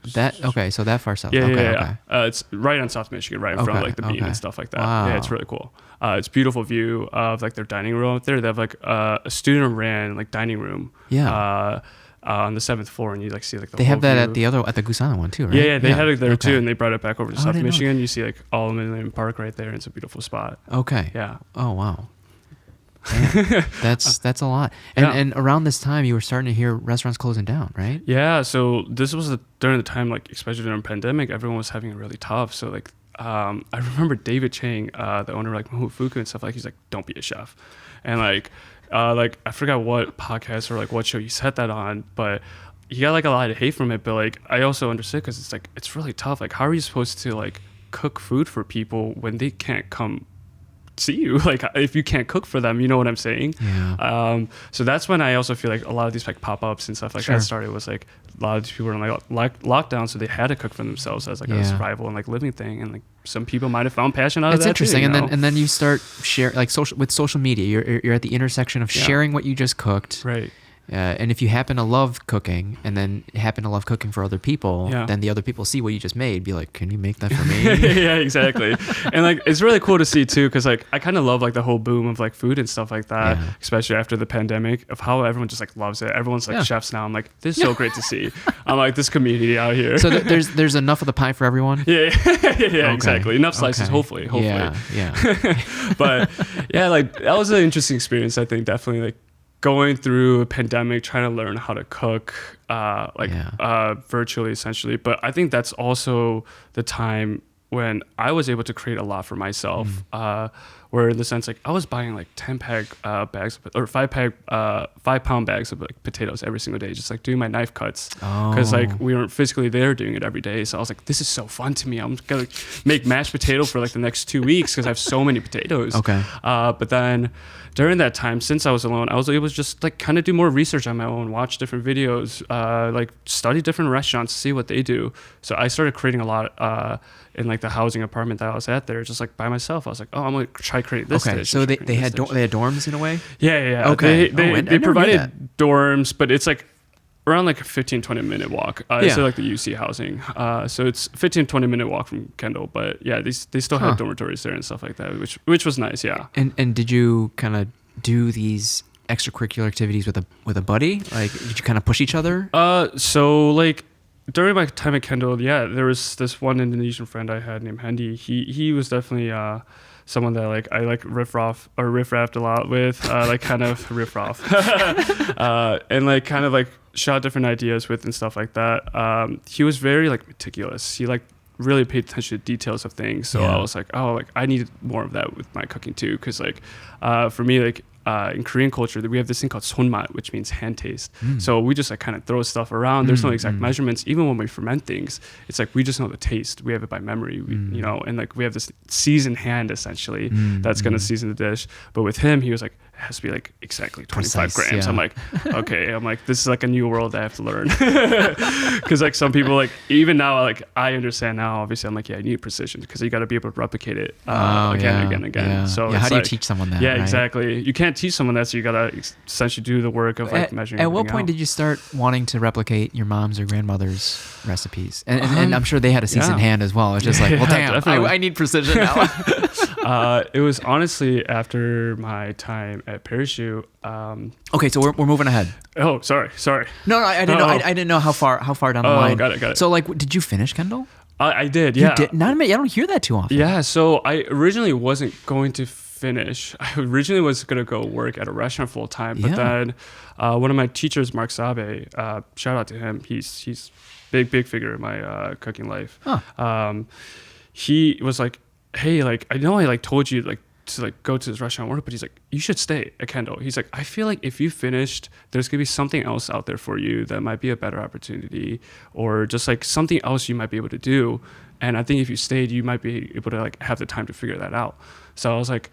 So that far south. Okay. It's right on South Michigan, right in front of like the Bean and stuff like that. Wow. Yeah, it's really cool. It's beautiful view of like their dining room up there. They have like a student ran like dining room. on the 7th floor, and you like see like the They whole have that view. at the Gusana one too, right? Yeah, they had it there too, Okay. and they brought it back over to Oh, I South didn't know. Michigan. You see like all Millennium Park right there, and it's a beautiful spot. Okay. Yeah. Oh wow. Man, that's a lot. And Yeah. and around this time, you were starting to hear restaurants closing down, right? Yeah, so this was during the time, like especially during the pandemic, everyone was having it really tough. So like, I remember David Chang, the owner of like Mahufuku and stuff, like he's like, don't be a chef, and like I forgot what podcast or like what show he said that on, but he got like a lot of hate from it. But like I also understood because it's like it's really tough. Like how are you supposed to like cook food for people when they can't come see you, like if you can't cook for them, you know what I'm saying? Yeah. So that's when I also feel like a lot of these like pop-ups and stuff like Sure. that started. Was like a lot of these people were in like lockdown, so they had to cook for themselves as like Yeah. a survival and like living thing, and like some people might have found passion out of It's that interesting, too, and you know? then you start share like social media. You're at the intersection of Yeah. sharing what you just cooked, Right. and if you happen to love cooking, and then happen to love cooking for other people, Yeah. then the other people see what you just made, be like, "Can you make that for me?" Yeah, exactly. And like it's really cool to see too, because like I kind of love like the whole boom of like food and stuff like that, Yeah. especially after the pandemic, of how everyone just like loves it. Everyone's like Yeah. chefs now. I'm like, this is so great to see. I'm like, this community out here. So there's enough of the pie for everyone. yeah, yeah, Okay. exactly. Enough slices, Okay. hopefully. Yeah, yeah. But yeah, like that was an interesting experience. I think definitely like going through a pandemic, trying to learn how to cook, virtually essentially. But I think that's also the time when I was able to create a lot for myself. Where in the sense like I was buying like 10-pack bags or 5-pound bags of like potatoes every single day, just like doing my knife cuts, because like we weren't physically there doing it every day. So I was like, this is so fun to me. I'm gonna make mashed potato for like the next 2 weeks because I have so many potatoes. Okay. But then during that time, since I was alone, I was able to just like kind of do more research on my own, watch different videos, like study different restaurants, see what they do. So I started creating a lot in like the housing apartment that I was at there, just like by myself. I was like, oh, I'm gonna try create this Okay, dish. so try they create had this dish. they had dorms in a way. Yeah. Okay. They I never knew provided that. dorms, but it's like around like a 15-20 minute walk. Yeah. So like the UC housing. So it's 15-20 minute walk from Kendall, but yeah, they still Huh. had dormitories there and stuff like that, which was nice. Yeah. And did you kind of do these extracurricular activities with a buddy? Like, did you kind of push each other? So like during my time at Kendall, yeah, there was this one Indonesian friend I had named Hendy. He was definitely someone that like I like riffraffed a lot with, like kind of riffraff, and like kind of like shot different ideas with and stuff like that. He was very like meticulous. He like really paid attention to details of things. So Yeah. I was like, oh, like I needed more of that with my cooking too, because like for me like. In Korean culture, we have this thing called sonmat, which means hand taste. So we just like kind of throw stuff around. There's no exact measurements. Even when we ferment things, it's like we just know the taste. We have it by memory, you know, and like we have this seasoned hand essentially that's gonna season the dish. But with him, he was like, it has to be like exactly 25 Precise, grams. yeah. I'm like, okay. I'm like, this is like a new world I have to learn. Because like some people like even now like I understand now. Obviously, I'm like, yeah, you need precision because you got to be able to replicate it again and again. Yeah. So yeah, it's how do you like- teach someone that? Yeah, right? exactly. You can't teach someone that, so you gotta essentially do the work of like measuring. At what everything point out. did you start wanting to replicate your mom's or grandmother's recipes? And I'm sure they had a seasoned yeah. hand as well. It's just like, well, Yeah, damn, definitely. I need precision now. It was honestly after my time at Parachute. Okay, so we're moving ahead. Oh, sorry. No, I didn't know. Oh. I didn't know how far down the Oh, line. got it. So, like, did you finish Kendall? I did. Yeah. You did. Not admit. I don't hear that too often. Yeah. So I originally wasn't going to finish. I originally was gonna go work at a restaurant full time, but Yeah. then one of my teachers, Mark Sabe, shout out to him. He's big figure in my cooking life. Huh. He was like, hey, like I know I like told you like to like go to this restaurant work, but he's like, you should stay at Kendall. He's like, I feel like if you finished, there's gonna be something else out there for you that might be a better opportunity, or just like something else you might be able to do. And I think if you stayed, you might be able to like have the time to figure that out. So I was like,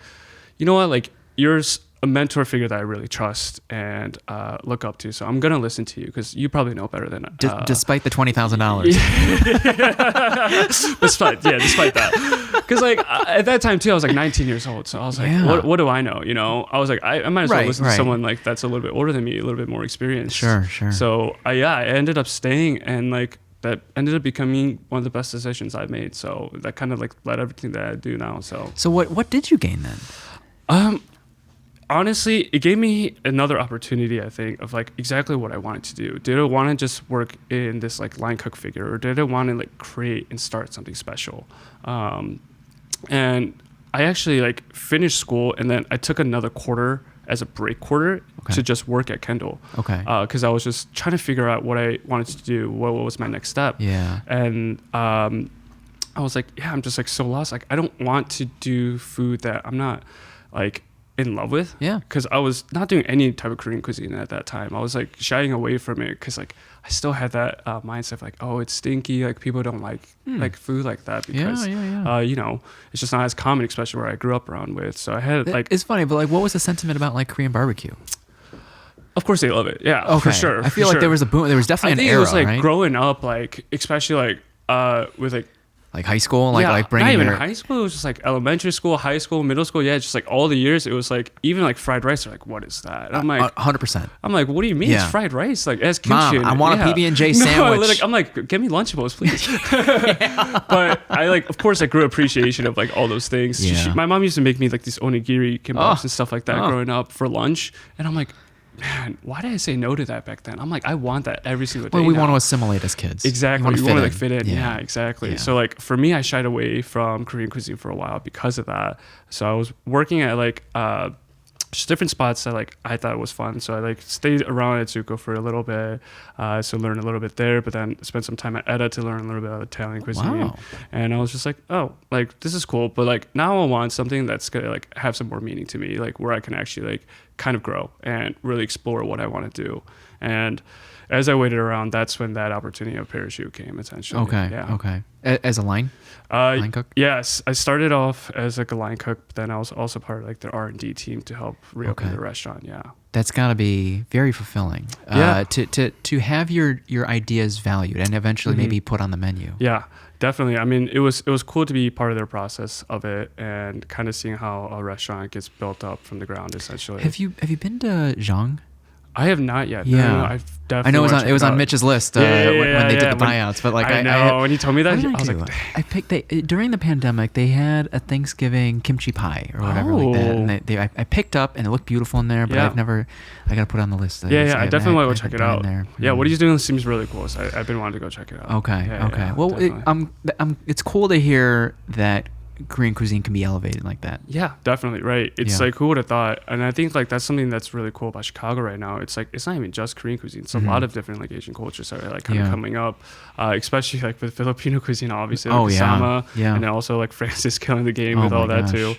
you know what, like you're a mentor figure that I really trust and look up to. So I'm gonna listen to you because you probably know better than Despite the $20,000. despite that, because like at that time too, I was like 19 years old, so I was like, Yeah. what do I know? You know, I was like, I might as well Right, listen to right. someone like that's a little bit older than me, a little bit more experienced. Sure. So I ended up staying, and like that ended up becoming one of the best decisions I've made. So that kind of like led everything that I do now. So So what did you gain then? honestly, it gave me another opportunity, I think, of like exactly what I wanted to do. Did I want to just work in this like line cook figure, or did I want to like create and start something special? And I actually like finished school, and then I took another quarter as a break quarter to just work at Kendall. Okay. Because I was just trying to figure out what I wanted to do, what was my next step. Yeah. And I was like, yeah, I'm just like so lost. Like I don't want to do food that I'm not like in love with. Yeah. Because I was not doing any type of Korean cuisine at that time. I was like shying away from it because like I still had that mindset of like, oh, it's stinky. Like people don't like food like that because you know, it's just not as common, especially where I grew up around with. So I had like, it's funny, but like, what was the sentiment about like Korean barbecue? of course they love it. Yeah, Okay. for sure. I feel like there was a boom. There was I definitely think an era, it was like right? growing up, like especially like with Like high school, like not bringing even your high school. It was just like elementary school, high school, middle school. Yeah, just like all the years. It was like even like fried rice. They're like, what is that? And I'm like, 100%. I'm like, what do you mean Yeah. it's fried rice? Like, as kimchi. Mom, I want a PB&J No, sandwich. like, I'm like, give me Lunchables, please. But I like, of course, I grew appreciation of like all those things. Yeah. My mom used to make me like these onigiri kimbaps Oh. and stuff like that growing up for lunch, and I'm like, man, why did I say no to that back then? I'm like, I want that every single day. Well, we now. want to assimilate as kids. Exactly. We You want want to to like fit in. Yeah, exactly. Yeah. So like for me, I shied away from Korean cuisine for a while because of that. So I was working at like just different spots that like I thought was fun. So I like stayed around at Zuko for a little bit, so learn a little bit there. But then spent some time at Edda to learn a little bit of Italian cuisine. Wow. And I was just like, oh, like this is cool. But like now I want something that's gonna like have some more meaning to me, like where I can actually like kind of grow and really explore what I want to do. And as I waited around, that's when that opportunity of Parachute came, essentially. Okay. Yeah. Okay. As a line cook? Yes, I started off as like a line cook, but then I was also part of like the R&D team to help reopen the restaurant. Yeah. That's got to be very fulfilling. Yeah. To have your ideas valued and eventually maybe put on the menu. Yeah, definitely. I mean, it was cool to be part of their process of it and kind of seeing how a restaurant gets built up from the ground, essentially. Have you been to Zhang? I have not yet. Yeah. No, I've definitely. I know it was on Mitch's list when they did the buyouts, but like I know when you told me that, I was like, I picked during the pandemic they had a Thanksgiving kimchi pie or whatever like that, and I picked up and it looked beautiful in there, but I gotta put it on the list. I definitely want to go check it out. There. Yeah, what he's doing seems really cool. So I've been wanting to go check it out. Okay, Yeah, well, definitely. it's cool to hear that Korean cuisine can be elevated like that. Yeah, definitely. Right. It's like, who would have thought? And I think like that's something that's really cool about Chicago right now. It's like, it's not even just Korean cuisine. It's a lot of different like Asian cultures that are like kind of coming up, especially like with Filipino cuisine, obviously. Like Sama, and then also like Francis killing the game with all that too.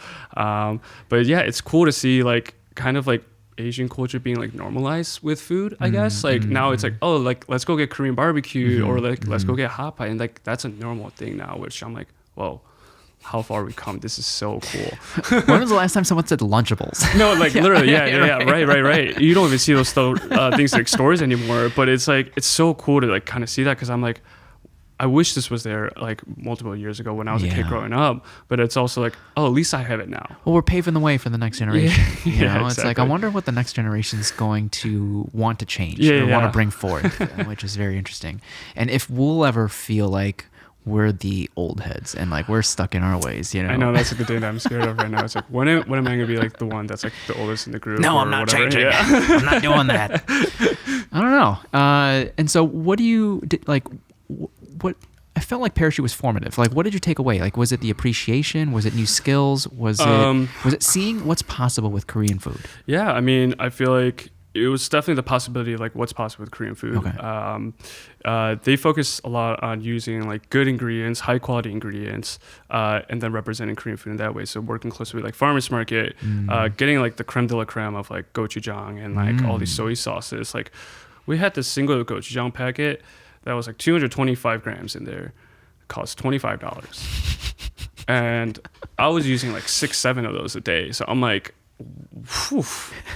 But yeah, it's cool to see like kind of like Asian culture being like normalized with food, I guess. Like now it's like, oh, like let's go get Korean barbecue or like let's go get hot pie. And like that's a normal thing now, which I'm like, whoa. How far we come. This is so cool. When was the last time someone said Lunchables? No, like literally, yeah. Right. You don't even see those things like stores anymore, but it's like, it's so cool to like kind of see that because I'm like, I wish this was there like multiple years ago when I was a kid growing up, but it's also like, oh, at least I have it now. Well, we're paving the way for the next generation. You know, exactly. It's like, I wonder what the next generation is going to want to change or want to bring forth, which is very interesting. And if we'll ever feel like we're the old heads and like we're stuck in our ways, you know. I know that's like the thing that I'm scared of right now. It's like when am I gonna be like the one that's like the oldest in the group? No, I'm not changing. Yeah. I'm not doing that. I don't know. And so, what do you like? What I felt like Parachute was formative. Like, what did you take away? Like, was it the appreciation? Was it new skills? Was it seeing what's possible with Korean food? Yeah, I mean, I feel like it was definitely the possibility of like what's possible with Korean food. Okay. They focus a lot on using like good ingredients, high quality ingredients, and then representing Korean food in that way. So working closely with like farmers market, getting like the creme de la creme of like gochujang and like all these soy sauces. Like we had this single gochujang packet that was like 225 grams in there. It cost $25. And I was using like 6-7 of those a day. So I'm like, whew.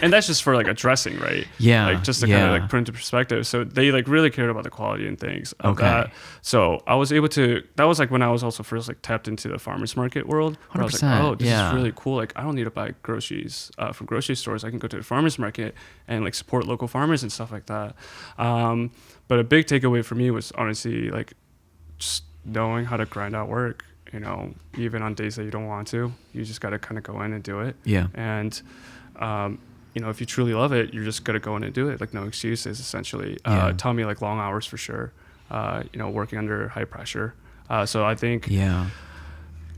And that's just for like a dressing, right? Yeah. Like just to kind of like put into perspective. So they like really cared about the quality and things of that. So I was able to, that was like when I was also first like tapped into the farmers market world. Where I was like, oh, this is really cool. Like I don't need to buy groceries from grocery stores. I can go to the farmers market and like support local farmers and stuff like that. But a big takeaway for me was honestly like just knowing how to grind out work. You know, even on days that you don't want to, you just got to kind of go in and do it. Yeah. And if you truly love it, you're just gonna go in and do it. Like no excuses, essentially. Tell me like long hours for sure. Working under high pressure. So I think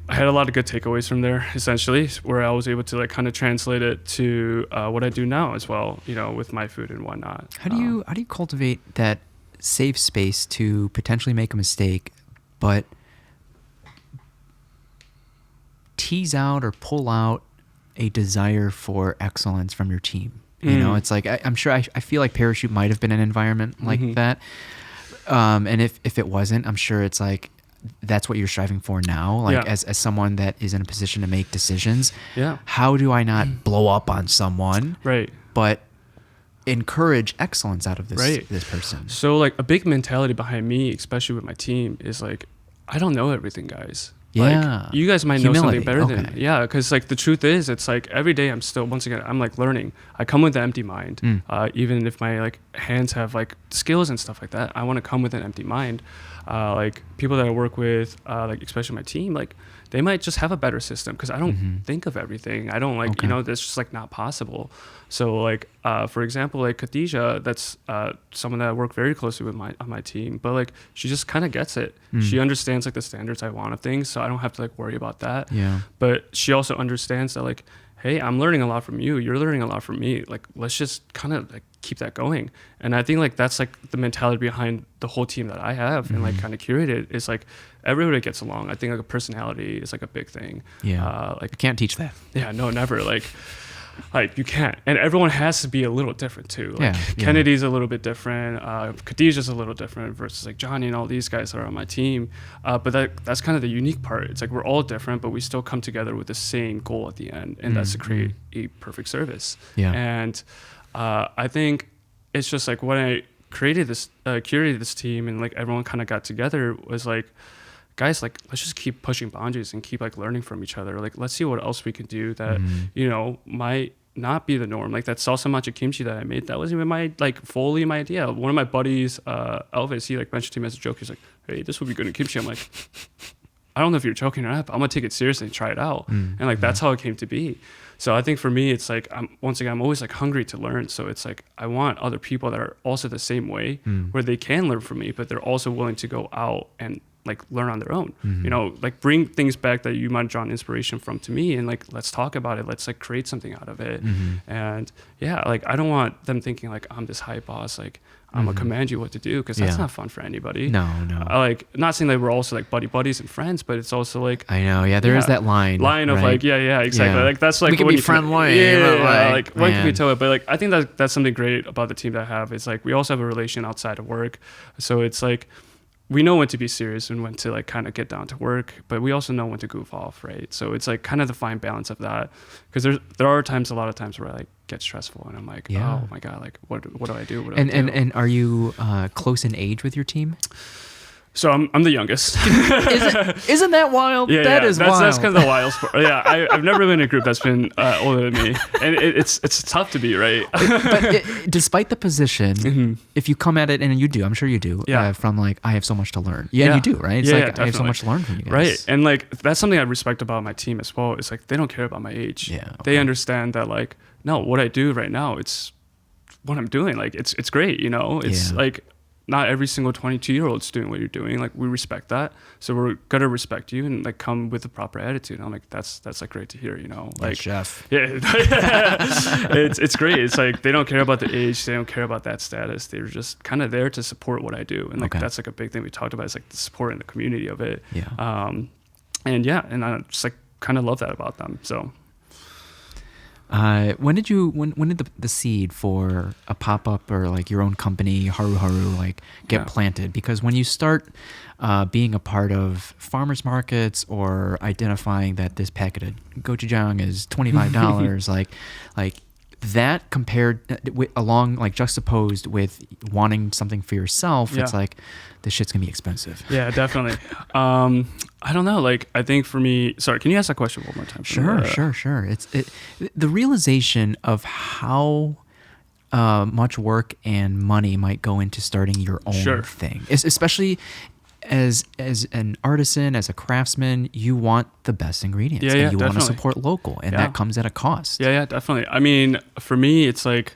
I had a lot of good takeaways from there, essentially, where I was able to like kind of translate it to what I do now as well, with my food and whatnot. How do you cultivate that safe space to potentially make a mistake, but tease out or pull out a desire for excellence from your team? It's like I'm sure I feel like Parachute might have been an environment like that, and if it wasn't, I'm sure it's like that's what you're striving for now, like as someone that is in a position to make decisions. How do I not blow up on someone, but encourage excellence out of this person? So like a big mentality behind me, especially with my team, is like, I don't know everything, guys. Like, you guys might know something better than me. Because like the truth is, it's like every day I'm like learning. I come with an empty mind. Even if my like hands have like skills and stuff like that, I want to come with an empty mind. Like people that I work with, like especially my team, like they might just have a better system because I don't think of everything. I don't like, that's just like not possible. So like, for example, like Khadija, that's someone that I work very closely with on my team, but like she just kind of gets it. She understands like the standards I want of things, so I don't have to like worry about that. But she also understands that like, hey, I'm learning a lot from you. You're learning a lot from me. Like, let's just kind of like keep that going. And I think like that's like the mentality behind the whole team that I have and like kind of curated is like everybody gets along. I think like a personality is like a big thing. Like you can't teach that. No, never. Like you can't, and everyone has to be a little different too. Like Kennedy's a little bit different, Khadijah's a little different versus like Johnny and all these guys that are on my team. But that's kind of the unique part. It's like we're all different, but we still come together with the same goal at the end, and that's to create a perfect service. And I think it's just like when I curated this team, and like everyone kind of got together, was like, guys, like let's just keep pushing boundaries and keep like learning from each other. Like let's see what else we can do that might not be the norm. Like that salsa matcha kimchi that I made, that wasn't even fully my idea. One of my buddies, Elvis, he like mentioned to me as a joke. He's like, hey, this would be good in kimchi. I'm like, I don't know if you're joking or not, but I'm gonna take it seriously and try it out. And like that's how it came to be. So I think for me, it's like I'm always like hungry to learn. So it's like I want other people that are also the same way, where they can learn from me, but they're also willing to go out and like learn on their own. Like bring things back that you might draw inspiration from to me, and like let's talk about it. Let's like create something out of it. And like I don't want them thinking like I'm this high boss, like I'm gonna command you what to do, because that's not fun for anybody. No. Like not saying that we're also like buddies and friends, but it's also like I know, there is that line of like exactly. Like that's like we can be friendly. Like when can we tell it? But like I think that's something great about the team that I have. It's like we also have a relation outside of work, so it's like we know when to be serious and when to like kind of get down to work, but we also know when to goof off, right? So it's like kind of the fine balance of that, because there are a lot of times where I like get stressful and I'm like, oh my god, like what do I do? And are you close in age with your team? So I'm the youngest. Isn't that wild? That's wild. That's kind of the wild part. I've never been in a group that's been older than me, and it's tough to be, right? but despite the position, if you come at it, and you do, I'm sure you do, from like I have so much to learn. You do, right? It's like I have so much to learn from you guys, right? And like that's something I respect about my team as well. It's like they don't care about my age. They understand that like no, what I do right now, it's what I'm doing. Like it's great, It's like. Not every single 22-year-old is doing what you're doing. Like we respect that, so we're gonna respect you and like come with the proper attitude. And I'm like, that's like great to hear, Like chef. It's great. It's like they don't care about the age, they don't care about that status. They're just kind of there to support what I do, and like that's like a big thing we talked about. Is like the support in the community of it. And I just like kind of love that about them. So. When did the seed for a pop-up or like your own company, Haru Haru, like get planted? Because when you start being a part of farmers markets or identifying that this packet of gochujang is $25, like that compared along like juxtaposed with wanting something for yourself, it's like this shit's gonna be expensive. Yeah, definitely. I don't know. Like, I think for me, sorry, can you ask that question one more time? Sure. It's the realization of how much work and money might go into starting your own thing, especially as an artisan, as a craftsman, you want the best ingredients, Yeah, and you want to definitely. support local, and that comes at a cost. Yeah, definitely. I mean, for me, it's like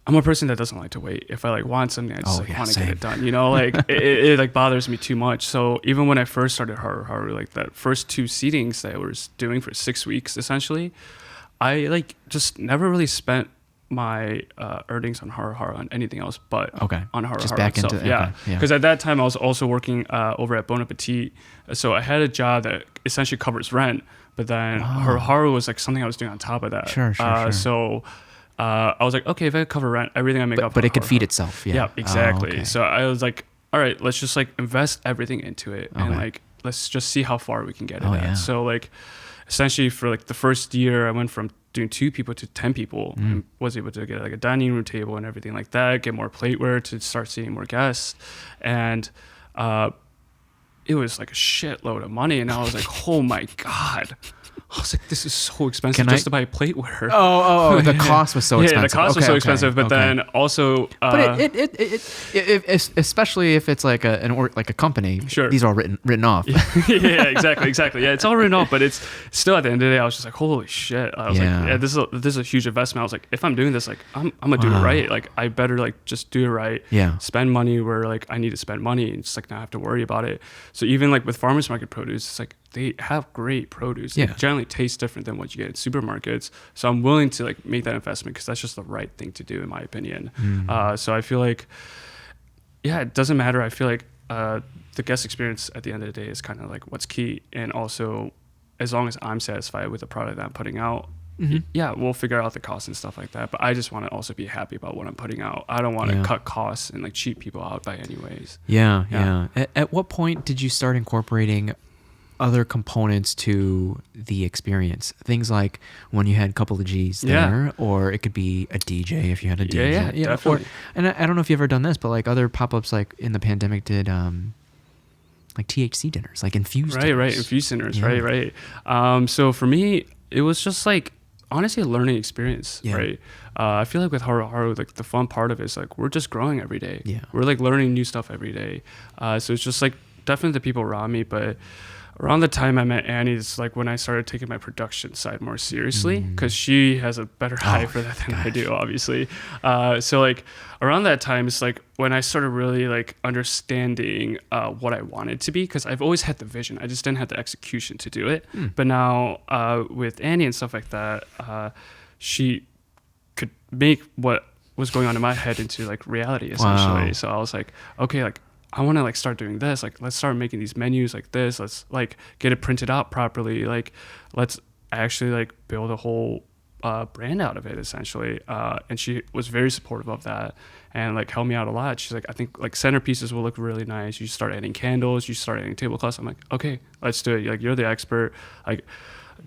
I'm a person that doesn't like to wait. If I like want something, I just want to get it done. You know, like it like bothers me too much. So even when I first started Haru Haru, like that first 2 seatings that I was doing for 6 weeks, essentially, I like just never really spent my earnings on Haru Haru on anything else but on Haru Haru back itself. into Because at that time I was also working over at Bon Appetit, so I had a job that essentially covers rent. But then Haru Haru was like something I was doing on top of that. Sure. So I was like, okay, if I cover rent, everything I make up. But it could feed itself. Yeah, exactly. So I was like, all right, let's just like invest everything into it, and like let's just see how far we can get it at. So like, essentially for like the first year, I went from doing 2 people to 10 people, and was able to get like a dining room table and everything like that, get more plateware to start seeing more guests, and it was like a shitload of money, and I was like, oh my god. I was like, this is so expensive to buy plateware. Oh, the cost was so expensive. Yeah, the cost was so expensive, but then also... but it especially if it's like a company, these are all written off. Yeah, exactly. Yeah, it's all written off, but it's still at the end of the day, I was just like, holy shit. I was like, yeah, this is a huge investment. I was like, if I'm doing this, like, I'm going to do it right. Like, I better like just do it right. Yeah. Spend money where like I need to spend money and just like not have to worry about it. So even like with farmers market produce, it's like, they have great produce. It generally tastes different than what you get at supermarkets. So I'm willing to like make that investment because that's just the right thing to do in my opinion. So I feel like, it doesn't matter. I feel like the guest experience at the end of the day is kind of like what's key. And also, as long as I'm satisfied with the product that I'm putting out, we'll figure out the costs and stuff like that. But I just want to also be happy about what I'm putting out. I don't want to cut costs and like cheat people out by any ways. Yeah. At what point did you start incorporating other components to the experience? Things like when you had a couple of G's there, or it could be a DJ if you had a DJ. Yeah, definitely. And I don't know if you've ever done this, but like other pop-ups like in the pandemic did like THC dinners, like infused dinners. Right, infused dinners, right. So for me, it was just like honestly a learning experience, right? I feel like with Haru Haru, like the fun part of it is like we're just growing every day. We're like learning new stuff every day. So it's just like definitely the people around me, but around the time I met Annie, it's like when I started taking my production side more seriously, because she has a better eye for that than I do, obviously. So like around that time, it's like when I started really like understanding what I wanted to be, because I've always had the vision, I just didn't have the execution to do it. But now with Annie and stuff like that, she could make what was going on in my head into like reality essentially. So I was like, okay, like I want to like start doing this. Like, let's start making these menus like this. Let's like get it printed out properly. Like, let's actually like build a whole brand out of it essentially. And she was very supportive of that and like helped me out a lot. She's like, I think like centerpieces will look really nice. You start adding candles, you start adding tablecloths. I'm like, okay, let's do it. Like, you're the expert. Like,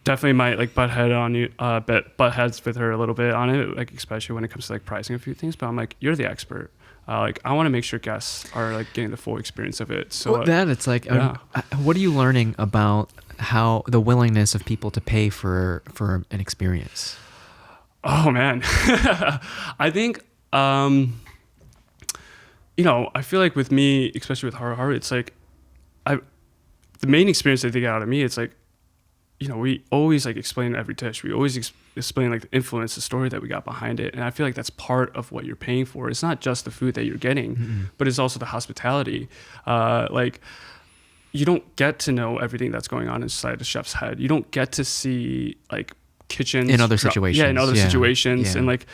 definitely might like butt heads with her a little bit on it, like especially when it comes to like pricing a few things. But I'm like, you're the expert. Like, I want to make sure guests are like getting the full experience of it. So it's like, what are you learning about how the willingness of people to pay for an experience? Oh man, I think I feel like with me, especially with Haru Haru, it's like the main experience that they get out of me, it's like, we always like explain every dish. We always explain like the influence, the story that we got behind it. And I feel like that's part of what you're paying for. It's not just the food that you're getting, but it's also the hospitality. Like, you don't get to know everything that's going on inside the chef's head. You don't get to see like kitchens in other situations. Yeah, in other situations. And like,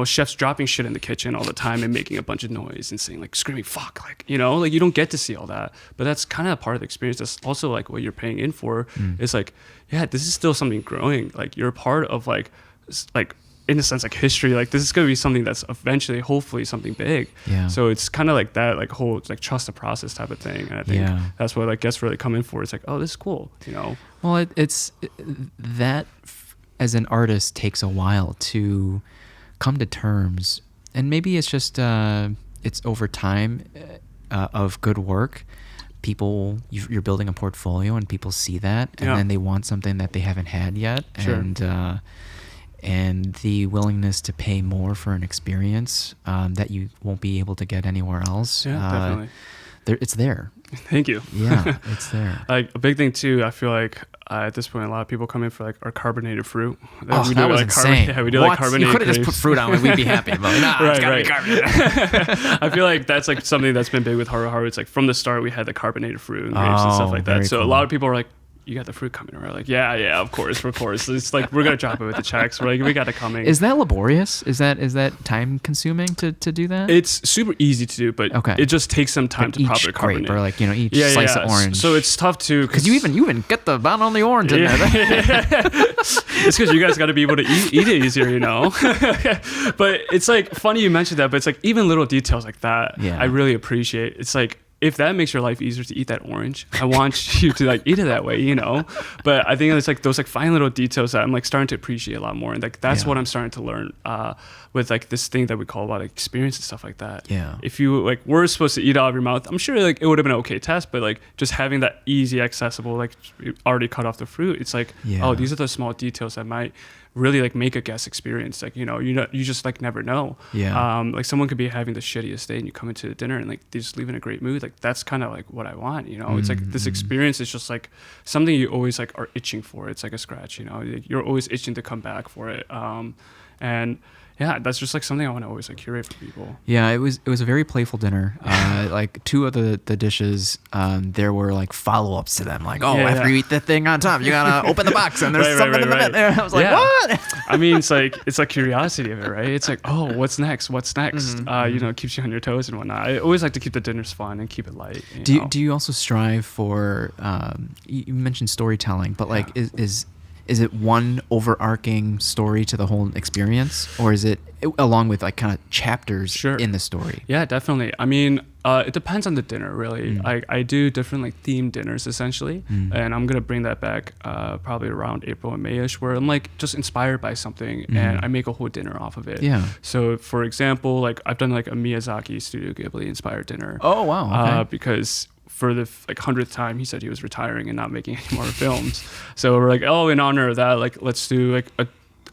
chefs dropping shit in the kitchen all the time and making a bunch of noise and saying like screaming fuck, like, like you don't get to see all that. But that's kind of part of the experience. That's also like what you're paying in for. It's like, this is still something growing. Like, you're a part of like in a sense like history. Like, this is going to be something that's eventually hopefully something big. So it's kind of like that like whole like trust the process type of thing. And I think that's what like guests really come in for. It's like, oh, this is cool. Well, it's that as an artist takes a while to come to terms, and maybe it's just it's over time of good work. People, you're building a portfolio, and people see that, and then they want something that they haven't had yet, and the willingness to pay more for an experience that you won't be able to get anywhere else. Definitely. it's there. Thank you. Yeah, it's there. Like a big thing too, I feel like at this point a lot of people come in for like our carbonated fruit. Oh, that was insane. Yeah, we do like carbonated. You could have just put fruit on it, we'd be happy. But nah, it's gotta be carbonated. I feel like that's like something that's been big with Haru Haru. It's like from the start we had the carbonated fruit and grapes and stuff like that. So cool. a lot of people are like, you got the fruit coming. We're like, yeah, of course. It's like, we're going to drop it with the checks. We're like, we got it coming. Is that laborious? Is that time consuming to do that? It's super easy to do, but it just takes some time to properly carbonate. Each grape or like, each slice of orange. So it's tough to... Because you even get the bottom on the orange in there. It's because you guys got to be able to eat it easier, you know? But it's like, funny you mentioned that, but it's like even little details like that, I really appreciate. It's like, if that makes your life easier to eat that orange, I want you to like eat it that way, you know? But I think it's like those like fine little details that I'm like starting to appreciate a lot more. And like, that's what I'm starting to learn with like this thing that we call about like, experience and stuff like that. Yeah. If you like were supposed to eat out of your mouth, I'm sure like it would have been an okay test, but like just having that easy, accessible, like already cut off the fruit, it's like, oh, these are the small details that might really like make a guest experience. Like, you just like never know. Like someone could be having the shittiest day and you come into the dinner and like they just leave in a great mood. Like that's kind of like what I want, you know? It's like this experience is just like something you always like are itching for. It's like a scratch, you know? You're always itching to come back for it. And yeah, that's just like something I want to always like curate for people. Yeah, it was a very playful dinner. Like two of the dishes, there were like follow-ups to them. Like, after you eat the thing on top, you gotta open the box and there's something in the middle. I was like, what? I mean, it's like curiosity of it, right? It's like, oh, what's next? It keeps you on your toes and whatnot. I always like to keep the dinners fun and keep it light. Do you also strive for? You mentioned storytelling, but like, is it one overarching story to the whole experience, or is it along with like kind of chapters in the story? Yeah, definitely. I mean, it depends on the dinner, really. I do different like themed dinners essentially, and I'm gonna bring that back probably around April and May-ish, where I'm like just inspired by something and I make a whole dinner off of it. Yeah. So for example, like I've done like a Miyazaki Studio Ghibli inspired dinner. Oh wow. Okay. Because for the 100th time, he said he was retiring and not making any more films. So we're like, oh, in honor of that, like let's do like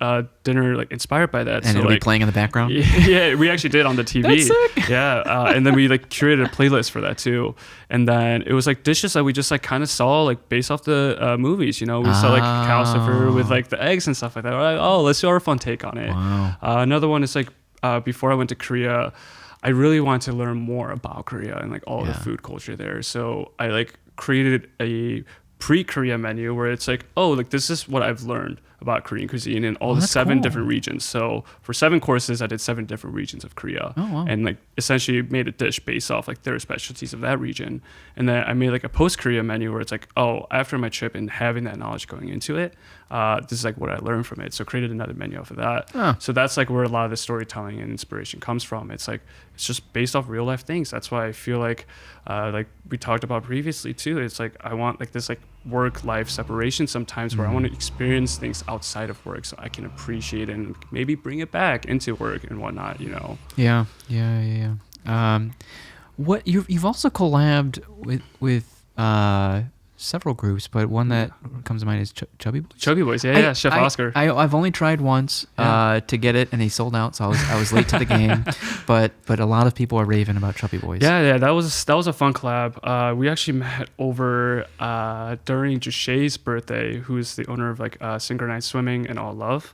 a dinner like inspired by that. And so, it'll like, be playing in the background? Yeah, we actually did on the TV. That's sick. Yeah, and then we like curated a playlist for that too. And then it was like dishes that we just like kind of saw like based off the movies, you know. We saw like calcifer with like the eggs and stuff like that. We're like, oh, let's do our fun take on it. Wow. Another one is like before I went to Korea, I really wanted to learn more about Korea and like all the food culture there. So I like created a pre-Korea menu where it's like, oh, like this is what I've learned about Korean cuisine in all the 7 different regions. So for 7 courses, I did 7 different regions of Korea. Oh, wow. And like essentially made a dish based off like their specialties of that region. And then I made like a post-Korea menu where it's like, oh, after my trip and having that knowledge going into it, this is like what I learned from it. So created another menu off of that. So that's like where a lot of the storytelling and inspiration comes from. It's like, it's just based off real life things. That's why I feel like we talked about previously too. It's like, I want like this like work-life separation sometimes where I want to experience things outside of work so I can appreciate it and maybe bring it back into work and whatnot, you know? Yeah. What you've also collabed with several groups, but one that comes to mind is Chubby Boys. Chubby Boys, yeah, Chef Oscar. I've only tried once to get it, and they sold out, so I was late to the game. But a lot of people are raving about Chubby Boys. Yeah, that was a fun collab. We actually met over during Juche's birthday, who's the owner of like Synchronized Swimming and All Love.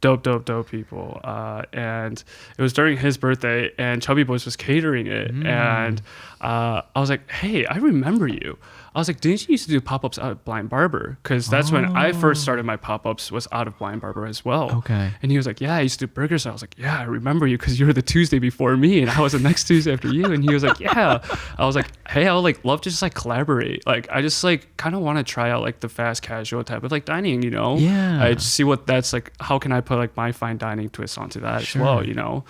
Dope people. And it was during his birthday, and Chubby Boys was catering it, and I was like, hey, I remember you. I was like, didn't you used to do pop-ups out of Blind Barber? Because that's when I first started my pop-ups was out of Blind Barber as well. Okay. And he was like, yeah, I used to do burgers. I was like, yeah, I remember you because you were the Tuesday before me and I was the next Tuesday after you. And he was like, yeah. I was like, hey, I would like love to just like collaborate. Like I just like kind of want to try out like the fast casual type of like dining, you know? Yeah. I just see what that's like, how can I put like my fine dining twist onto that as well, you know?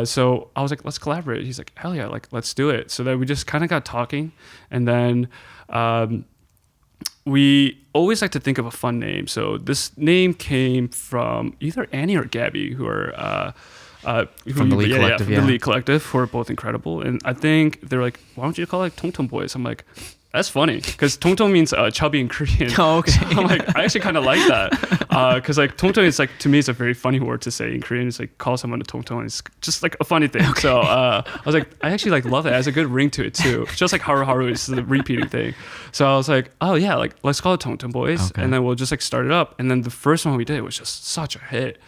So I was like, let's collaborate. He's like, hell yeah, like let's do it. So then we just kind of got talking, and then we always like to think of a fun name. So this name came from either Annie or Gabby, who are from the Lee Collective, the Lee Collective, who are both incredible. And I think they're like, why don't you call it Tung Tung Boys? I'm like, that's funny because tongtong means chubby in Korean. Oh, okay. So I'm like, I actually kind of like that because like tongtong is like, to me, it's a very funny word to say in Korean. It's like call someone a tongtong. It's just like a funny thing. Okay. So I was like, I actually like love it. It has a good ring to it too. Just like Haru Haru is the repeating thing. So I was like, oh yeah, like let's call it tongtong boys, Okay. and then we'll just like start it up. And then the first one we did was just such a hit,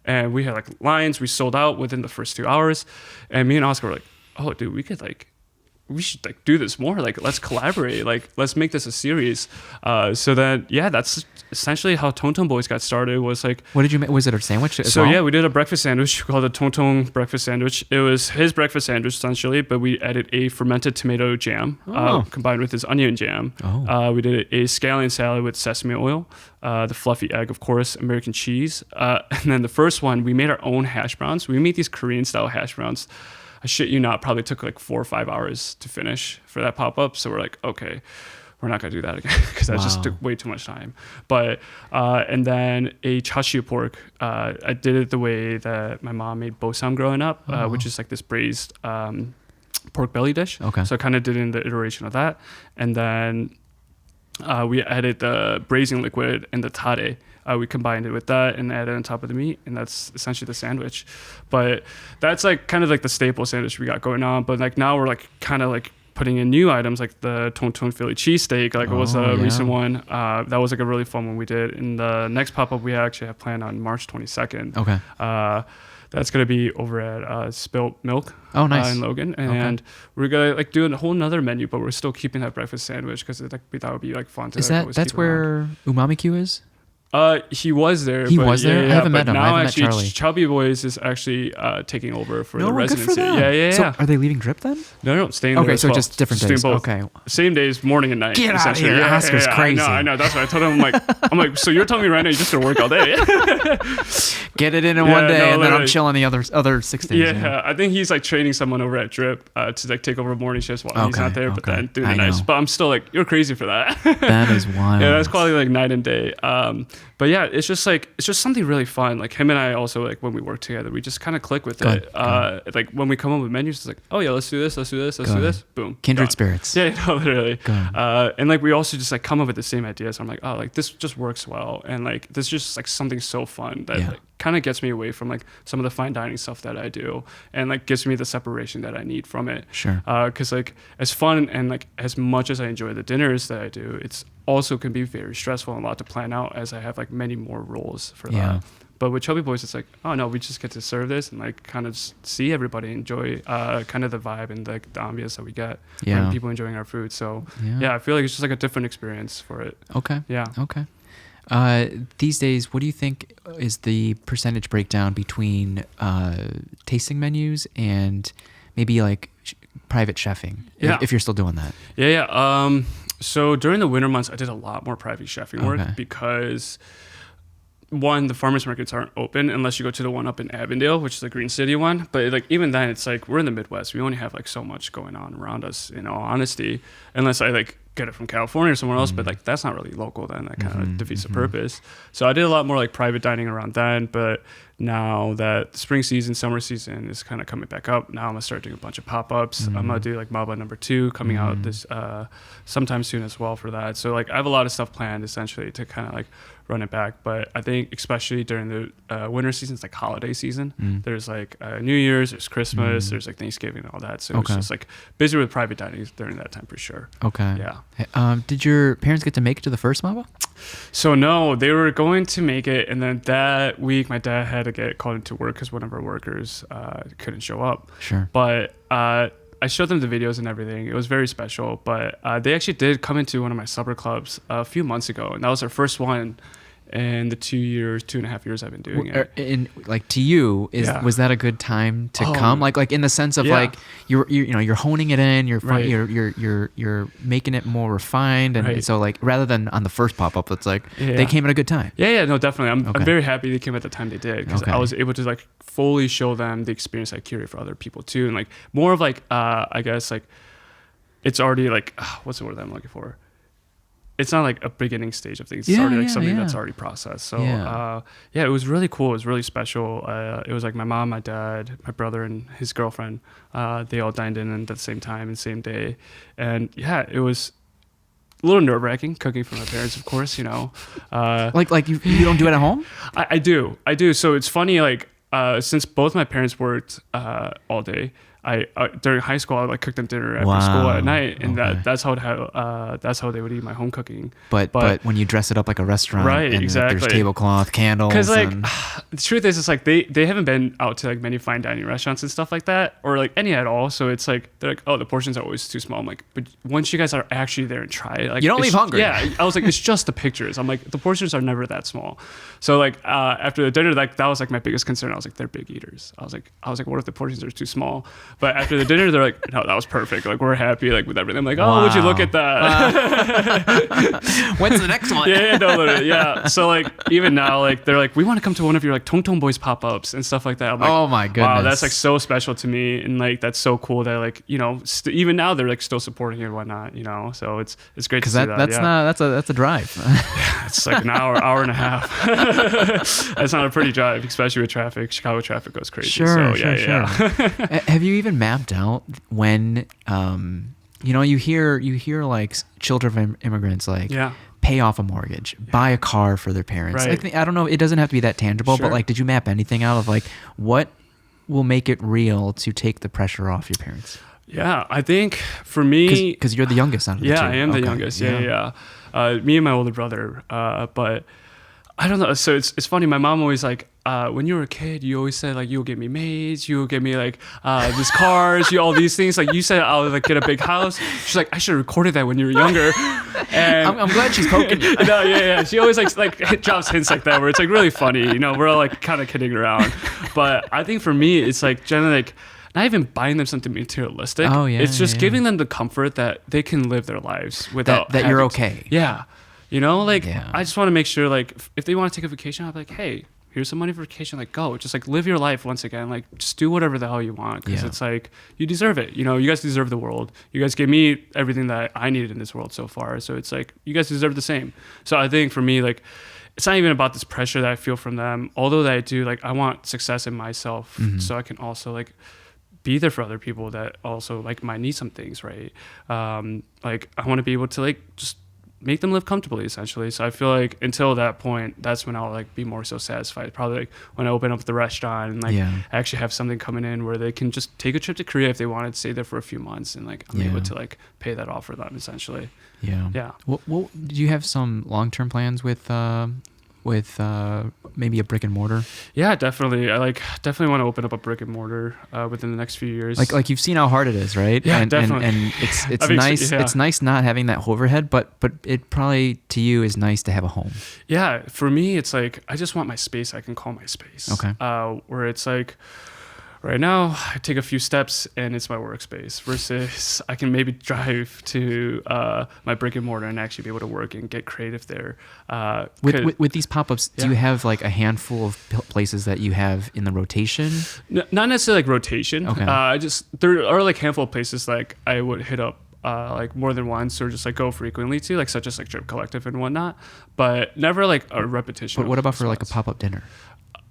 and we had like lines. We sold out within the first 2 hours, and me and Oscar were like, oh dude, we should like do this more. Like, let's collaborate. Like, let's make this a series. So then, yeah, that's essentially how Tongtong Boys got started. Was like, What did you make? Was it a sandwich as so well? yeah, we did a breakfast sandwich called a Tongtong breakfast sandwich. It was his breakfast sandwich essentially, but we added a fermented tomato jam combined with his onion jam. We did a scallion salad with sesame oil, the fluffy egg, of course, American cheese, and then the first one we made our own hash browns. We made these Korean style hash browns. I shit you not, probably took like 4 or 5 hours to finish for that pop-up. So we're like, okay, we're not gonna do that again because that just took way too much time. But and then a chashu pork, I did it the way that my mom made bosam growing up, which is like this braised pork belly dish. Okay. So I kind of did it in the iteration of that, and then we added the braising liquid and the tare. We combined it with that and added it on top of the meat, and that's essentially the sandwich. But that's like kind of like the staple sandwich we got going on. But like now we're like kind of like putting in new items like the Tongtong Philly cheesesteak. Like it was a recent one. That was like a really fun one we did. In the next pop-up we actually have planned on March 22nd. Okay. That's gonna be over at Spilt Milk. Oh, nice. In Logan, and we're gonna like do a whole nother menu, but we're still keeping that breakfast sandwich because like, that would be like fun to. Is like, that's where Umami Q is? He was there. He was there? I haven't met him. I Now haven't met actually, Charlie. Chubby Boys is actually taking over for the Good residency. for them. Yeah. So are they leaving Drip then? No, staying there. Okay, as so well. just different Just days. doing both. Okay. Same days, morning and night. Get out of essentially. here. Oscar's crazy. I know. That's what I told him. I'm like, so you're telling me right now you're just gonna work all day? Get it in one day, and then I'm literally. chilling the other 6 days. Yeah, I think he's like training someone over at Drip to like take over morning shifts while he's not there, but then doing the nights. But I'm still like, you're crazy for that. That is wild. Yeah, that's quality like night and day. But yeah, it's just something really fun. Like him and I also, like when we work together, we just kind of click with it. Like when we come up with menus, it's like, oh yeah, let's do this, let's do this, boom. Kindred done. spirits. Yeah, no, literally. And like we also just like come up with the same ideas. So I'm like, oh, like this just works well, and like this is just like something so fun that like, kind of gets me away from like some of the fine dining stuff that I do, and like gives me the separation that I need from it. Sure. Because like as fun and like as much as I enjoy the dinners that I do, it's also can be very stressful and a lot to plan out as I have like many more roles for that. But with Chubby Boys, it's like, oh no, we just get to serve this and like kind of see everybody enjoy kind of the vibe and like the ambience that we get from people enjoying our food. So yeah, I feel like it's just like a different experience for it. Okay. Yeah. Okay. These days, what do you think is the percentage breakdown between tasting menus and maybe like private chefing? If you're still doing that. Yeah. So during the winter months, I did a lot more private chefing work because one, the farmers markets aren't open unless you go to the one up in Avondale, which is the Green City one. But like even then, it's like we're in the Midwest. We only have like so much going on around us, in all honesty, unless I like get it from California or somewhere else. But like that's not really local. Then that kind of defeats the purpose. So I did a lot more like private dining around then. But now that spring season, summer season is kind of coming back up, now I'm gonna start doing a bunch of pop-ups. I'm gonna do like Maba #2 coming out this sometime soon as well for that. So like I have a lot of stuff planned essentially to kind of like run it back. But I think especially during the winter season, it's like holiday season. There's like New Year's, there's Christmas, there's like Thanksgiving and all that. So it's just like busy with private dining during that time for sure. Okay. Yeah. Did your parents get to make it to the first Maba? So no, they were going to make it, and then that week my dad had to get called into work because one of our workers couldn't show up. Sure. But I showed them the videos and everything. It was very special. But they actually did come into one of my supper clubs a few months ago, and that was their first one in the 2.5 years I've been doing it. And like to you, was that a good time to come? Like in the sense of like you're honing it in, you're making it more refined, and so like rather than on the first pop up, it's like they came at a good time. Yeah, no, definitely. I'm very happy they came at the time they did because I was able to like fully show them the experience I curate for other people too, and like more of like I guess like it's already like what's the word that I'm looking for? It's not like a beginning stage of things. It's already like something that's already processed. So it was really cool. It was really special. It was like my mom, my dad, my brother, and his girlfriend. They all dined in at the same time and same day. And yeah, it was a little nerve-wracking cooking for my parents, of course, Like you don't do it at home? I do. So it's funny, like, since both my parents worked all day, I during high school I would like cook them dinner after school at night, and that's how they would eat my home cooking. But when you dress it up like a restaurant, right? and exactly. there's tablecloth, candles. Because like the truth is, it's like they haven't been out to like many fine dining restaurants and stuff like that, or like any at all. So it's like they're like, oh, the portions are always too small. I'm like, but once you guys are actually there and try it, like you don't leave hungry. Yeah, I was like, it's just the pictures. I'm like, the portions are never that small. So like after the dinner, like that was like my biggest concern. I was like, they're big eaters. I was like, what if the portions are too small? But after the dinner, they're like, no, that was perfect. Like we're happy like with everything. I'm like, oh, would you look at that? When's the next one? Yeah, no, literally, yeah. So like even now, like they're like, we want to come to one of your like Tong Tong Boys pop-ups and stuff like that. I'm like, oh my goodness, wow, that's like so special to me, and like that's so cool that like even now they're like still supporting it and whatnot. So it's great to see that. That's a drive. It's like an hour and a half. That's not a pretty drive, especially with traffic. Chicago traffic goes crazy. Sure. Yeah. Have you even mapped out when you hear like children of immigrants like pay off a mortgage, buy a car for their parents. Right. Like, I don't know, it doesn't have to be that tangible, Sure. but like, did you map anything out of like what will make it real to take the pressure off your parents? Yeah, I think for me, because you're the youngest out of the two. Yeah, I am the youngest. Yeah. Me and my older brother, but I don't know. So it's funny. My mom always like, when you were a kid, you always said like, you'll get me maids, you'll get me like these cars, all these things. Like you said, I'll like get a big house. She's like, I should have recorded that when you were younger. And I'm glad she's poking you. No, yeah. She always like drops hints like that where it's like really funny. We're all like kind of kidding around. But I think for me, it's like generally like not even buying them something materialistic. Oh yeah. It's just giving them the comfort that they can live their lives without that you're okay. Yeah. I just want to make sure, like, if they want to take a vacation, I'll be like, hey, here's some money for vacation. Like, go. Just, like, live your life once again. Like, just do whatever the hell you want. Because it's like, you deserve it. You guys deserve the world. You guys gave me everything that I needed in this world so far. So it's like, you guys deserve the same. So I think for me, like, it's not even about this pressure that I feel from them. Although that I do, like, I want success in myself so I can also, like, be there for other people that also, like, might need some things, right? Like, I want to be able to, like, just make them live comfortably, essentially. So I feel like until that point, that's when I'll like be more so satisfied. Probably like when I open up the restaurant and like actually have something coming in where they can just take a trip to Korea if they wanted to stay there for a few months, and like I'm able to like pay that off for them, essentially. Yeah. Well, do you have some long-term plans with maybe a brick and mortar? Yeah, definitely. I definitely want to open up a brick and mortar within the next few years. Like you've seen how hard it is, right? Yeah, and, definitely. And it's nice. It's nice not having that overhead, but it probably to you is nice to have a home. Yeah, for me, it's like I just want my space. I can call my space. Okay. Where it's like, right now, I take a few steps and it's my workspace versus I can maybe drive to my brick and mortar and actually be able to work and get creative there. With these pop-ups, do you have like a handful of places that you have in the rotation? Not necessarily like rotation. Okay. There are like handful of places like I would hit up like more than once or just like go frequently to, like such as like Trip Collective and whatnot, but never like a repetition. But what about for like a pop-up dinner?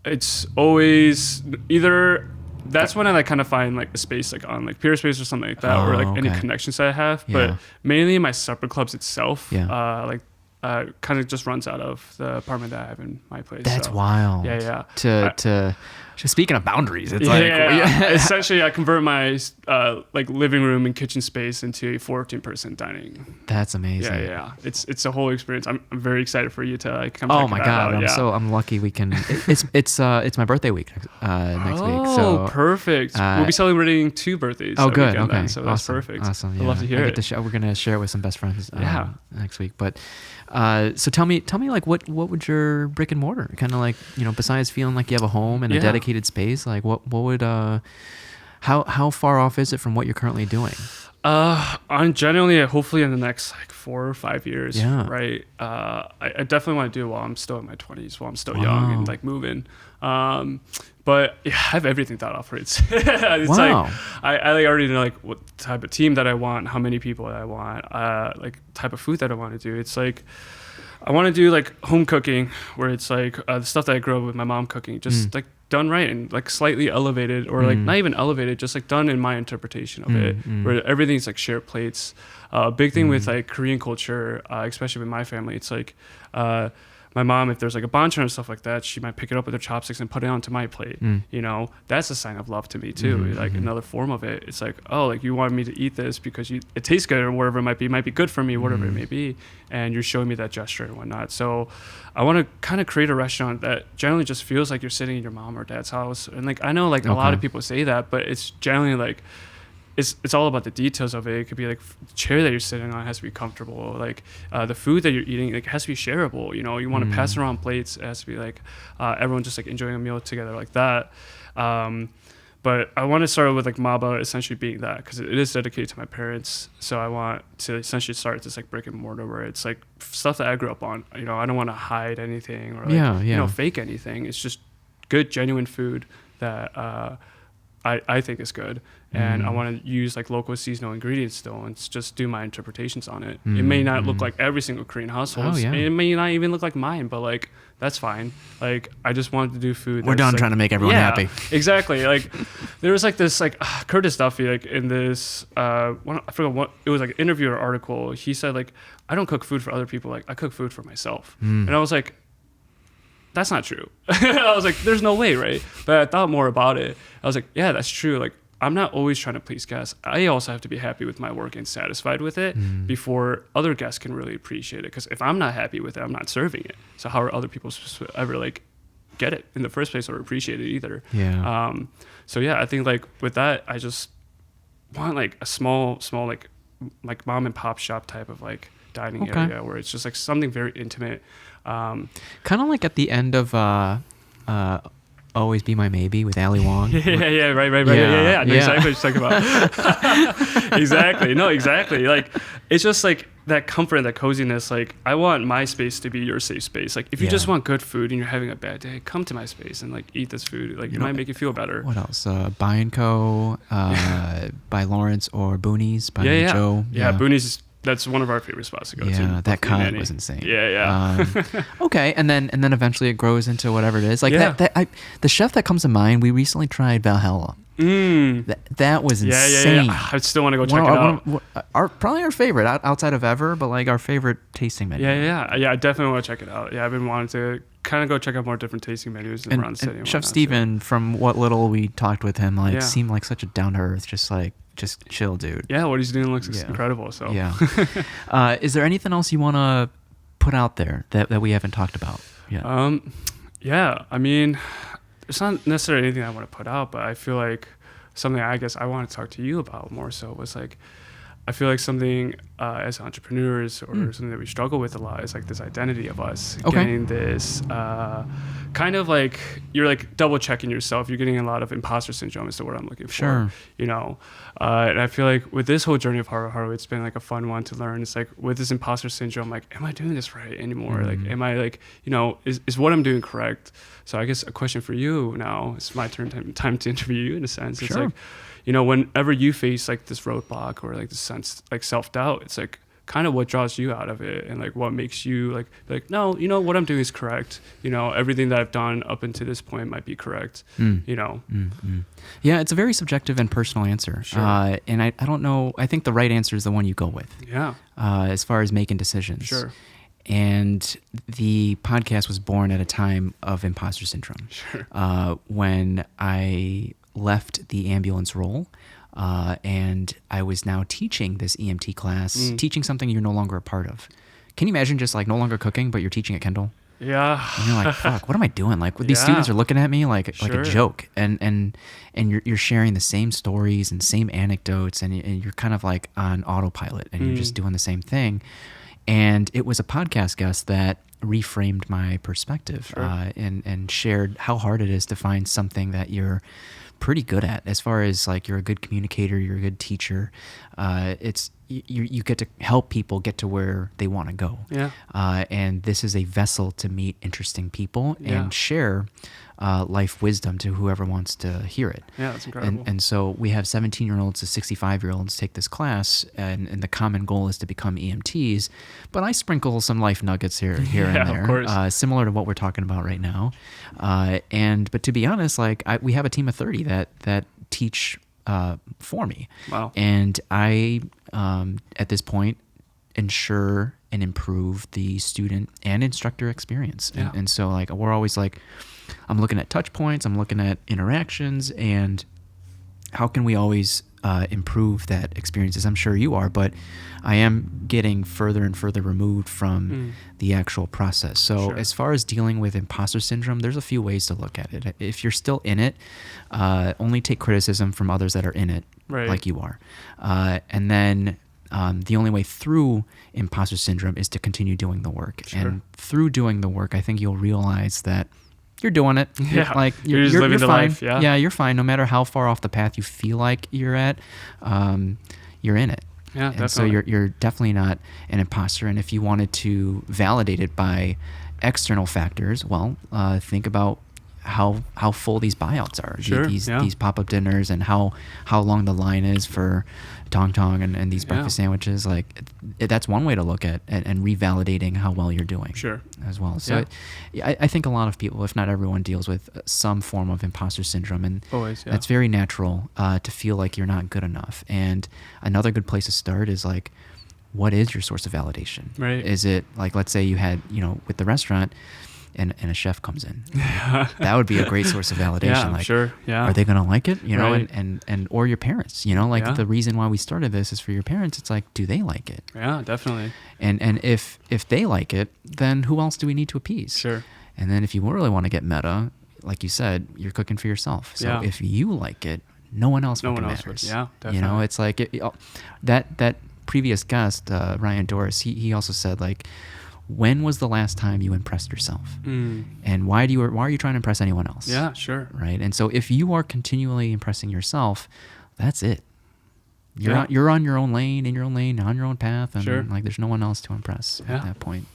It's always either... That's when I like kind of find like a space like on like Peerspace or something like that, or like any connections that I have. But mainly my supper clubs itself, kind of just runs out of the apartment that I have in my place. That's wild. Yeah. Just speaking of boundaries, it's essentially I convert my like living room and kitchen space into a 14-person dining. That's amazing. Yeah. It's a whole experience. I'm very excited for you to like come. Oh my god, I'm lucky we can. It's my birthday week next week. So perfect. We'll be celebrating 2 birthdays. Oh good. Okay. Then, so that's perfect. Awesome. Yeah. I'd love to hear it. We're gonna share it with some best friends. Next week, but. So tell me like what would your brick and mortar kind of like, besides feeling like you have a home and a dedicated space, like what would how far off is it from what you're currently doing? On generally, hopefully in the next like 4 or 5 years, right? I definitely want to do it while I'm still in my 20s, while I'm still young and like moving. But I have everything thought out for it. It's like I like already know like what type of team that I want, how many people that I want, like type of food that I want to do. It's like I want to do like home cooking, where it's like the stuff that I grew up with my mom cooking, just like done right and like slightly elevated, or like not even elevated, just like done in my interpretation of it, where everything's like shared plates. A big thing with like Korean culture, especially with my family, it's like my mom, if there's like a banchan and stuff like that, she might pick it up with her chopsticks and put it onto my plate. You know, that's a sign of love to me too. Like another form of it. It's like, oh, like you want me to eat this because it tastes good or whatever it might be good for me, whatever it may be. And you're showing me that gesture and whatnot. So I want to kind of create a restaurant that generally just feels like you're sitting in your mom or dad's house. And like, I know like a lot of people say that, but it's generally like, it's all about the details of it. It could be like the chair that you're sitting on has to be comfortable. Like the food that you're eating, like has to be shareable. You know, you want to pass around plates. It has to be like everyone just like enjoying a meal together like that. But I want to start with like Maba essentially being that, because it is dedicated to my parents. So I want to essentially start this like brick and mortar where it's like stuff that I grew up on. You know, I don't want to hide anything or like you know, fake anything. It's just good, genuine food that I think is good. And I want to use like local seasonal ingredients still and just do my interpretations on it. It may not look like every single Korean household. It may not even look like mine, but like that's fine. Like I just wanted to do food. We're done like, trying to make everyone happy. Exactly. Like there was like this like Curtis Duffy like in this I forgot what it was, like an interview or article. He said like, I don't cook food for other people. Like I cook food for myself. And I was like, that's not true. I was like, there's no way, right? But I thought more about it. I was like, yeah, that's true. Like I'm not always trying to please guests. I also have to be happy with my work and satisfied with it before other guests can really appreciate it. Because if I'm not happy with it, I'm not serving it. So how are other people supposed to ever like get it in the first place or appreciate it either? Yeah. So yeah, I think like with that, I just want like a small like mom and pop shop type of like dining area where it's just like something very intimate. Kind of like at the end of Always Be My Maybe with Ali Wong. Right. Yeah. I know exactly what you're talking about. Exactly. No, exactly. Like, it's just like that comfort and that coziness. Like, I want my space to be your safe space. Like, if you just want good food and you're having a bad day, come to my space and like eat this food. Like, it might make you feel better. What else? Buy & Co. By Lawrence, or Boonies by Joe. Yeah, Boonies. That's one of our favorite spots to go to. Yeah, that cut was insane. Yeah. Okay, and then eventually it grows into whatever it is. Like the chef that comes to mind, we recently tried Valhalla. That was insane. Yeah. I still want to go check it out. Probably our favorite outside of ever, but like our favorite tasting menu. Yeah. I definitely want to check it out. Yeah, I've been wanting to kind of go check out more different tasting menus around the city. And Chef Steven, from what little we talked with him, like seemed like such a down to earth, just chill dude. Yeah, what he's doing looks incredible. So is there anything else you want to put out there that we haven't talked about yet? Yeah, I mean, it's not necessarily anything I want to put out, but I feel like something I guess I want to talk to you about more so was like, I feel like something as entrepreneurs or something that we struggle with a lot is like this identity of us getting this kind of like, you're like double checking yourself. You're getting a lot of imposter syndrome is the word I'm looking for. You know, and I feel like with this whole journey of Haru Haru, it's been like a fun one to learn. It's like with this imposter syndrome, like, am I doing this right anymore? Like, am I like, you know, is what I'm doing correct? So I guess a question for you now, it's my time to interview you in a sense. It's like, you know, whenever you face like this roadblock or like this sense like self-doubt, it's like kind of what draws you out of it and like what makes you like no, you know, what I'm doing is correct. You know, everything that I've done up until this point might be correct. You know. Yeah, it's a very subjective and personal answer. And I don't know, I think the right answer is the one you go with. As far as making decisions. And the podcast was born at a time of imposter syndrome. When I left the ambulance role, and I was now teaching this EMT class, teaching something you're no longer a part of. Can you imagine just like no longer cooking, but you're teaching at Kendall? Yeah. And you're like, fuck, what am I doing? Like these students are looking at me like a joke, and you're sharing the same stories and same anecdotes, and you're kind of like on autopilot, and you're just doing the same thing. And it was a podcast guest that reframed my perspective and shared how hard it is to find something that you're pretty good at, as far as like you're a good communicator, you're a good teacher. It's you get to help people get to where they want to go. Yeah. And this is a vessel to meet interesting people Yeah. and share life wisdom to whoever wants to hear it. Yeah, that's incredible. And so we have 17-year-olds to 65-year-olds take this class, and the common goal is to become EMTs. But I sprinkle some life nuggets here Yeah, and there, of course. similar to what we're talking about right now. But to be honest, like we have a team of 30 that teach for me. Wow. And I, at this point, ensure and improve the student and instructor experience. Yeah. And so like we're always like, I'm looking at touch points, I'm looking at interactions, and how can we always improve that experience, as I'm sure you are, but I am getting further and further removed from the actual process. So Sure. as far as dealing with imposter syndrome, there's a few ways to look at it. If you're still in it, only take criticism from others that are in it, Right. like you are. And then the only way through imposter syndrome is to continue doing the work. Sure. And through doing the work, I think you'll realize that you're doing it. Yeah. Like You're just living the fine. life, yeah. Yeah, you're fine. No matter how far off the path you feel like you're at, you're in it. Yeah, And so definitely. you're definitely not an imposter. And if you wanted to validate it by external factors, well, think about how full these buyouts are. Sure, These yeah. pop-up dinners, and how long the line is for Tong Tong and these breakfast sandwiches. Like that's one way to look at and revalidating how well you're doing. Sure. As well. So I think a lot of people, if not everyone, deals with some form of imposter syndrome, and Always, yeah. that's very natural to feel like you're not good enough. And another good place to start is like, what is your source of validation? Right. Is it like, let's say you had, with the restaurant, and a chef comes in. That would be a great source of validation. Yeah, like, sure. Yeah. are they going to like it? Right. And or your parents, like Yeah. the reason why we started this is for your parents. It's like, do they like it? Yeah, definitely. And if they like it, then who else do we need to appease? Sure. And then if you really want to get meta, like you said, you're cooking for yourself. So Yeah. if you like it, no one else No fucking one else would. matters. Yeah, definitely. It's like that previous guest, Ryan Doris, he also said, like, when was the last time you impressed yourself? And why are you trying to impress anyone else? Yeah, sure. Right. And so if you are continually impressing yourself, that's it. Yeah. You're on your own lane, in your own lane, on your own path, and Sure. like there's no one else to impress Yeah. at that point.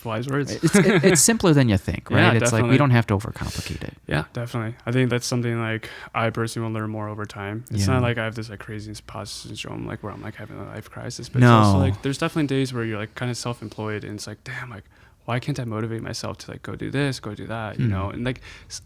Wise words. It's simpler than you think, right? Yeah, It's like we definitely. don't have to overcomplicate it. Yeah, definitely. I think that's something like I personally will learn more over time. It's Yeah. not like I have this like crazy imposter syndrome, like where I'm like having a life crisis, but No. it's also like there's definitely days where you're like kind of self-employed, and it's like, damn, like why can't I motivate myself to like go do this, go do that, you know? And like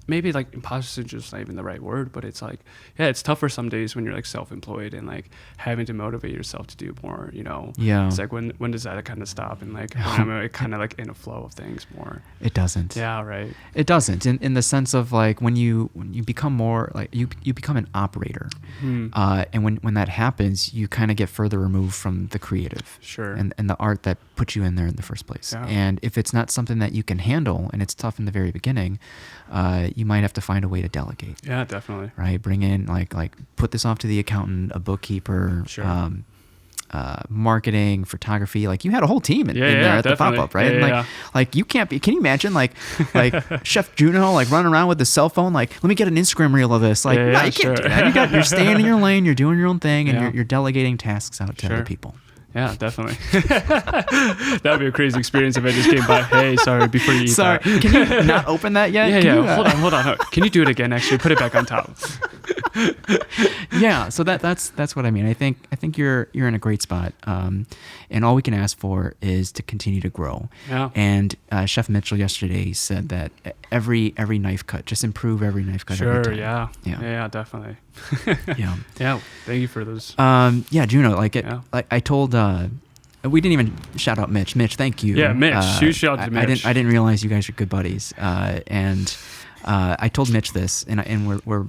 maybe like imposter syndrome is not even the right word, but it's like, yeah, it's tougher some days when you're like self-employed and like having to motivate yourself to do more, Yeah. It's like when does that kind of stop, and like when am I kind of like in a flow of things more? It doesn't. Yeah, right. It doesn't. In the sense of like when you become more like you become an operator, and when that happens, you kind of get further removed from the creative, Sure. and the art that put you in there in the first place. Yeah. And if it's not something that you can handle, and it's tough in the very beginning, you might have to find a way to delegate. Yeah, definitely. Right? Bring in like put this off to the accountant, a bookkeeper, Sure. marketing, photography. Like you had a whole team in there at definitely. the pop-up, right? Yeah, And yeah. like you can't be, can you imagine like Chef Junho like running around with his cell phone, like, let me get an Instagram reel of this. Like, Yeah, no, yeah, you can't sure. do that. You're staying in your lane, you're doing your own thing, and Yeah. you're delegating tasks out to Sure. other people. Yeah, definitely. That would be a crazy experience if I just came by. Hey, sorry, before you eat Sorry, that. can you not open that yet? Yeah, Can yeah. you, Hold on. Can you do it again? Actually, put it back on top. Yeah, so that's what I mean. I think you're in a great spot, and all we can ask for is to continue to grow. Yeah. And Chef Mitchell yesterday said that every knife cut, just improve every knife cut. Sure. every time. Yeah, definitely. Yeah. Yeah. Thank you for those. Yeah, Juno. Like Yeah. like I told. We didn't even shout out Mitch. Mitch, thank you. Yeah, Mitch. Huge shout out to Mitch. I didn't realize you guys are good buddies. And I told Mitch this, and we're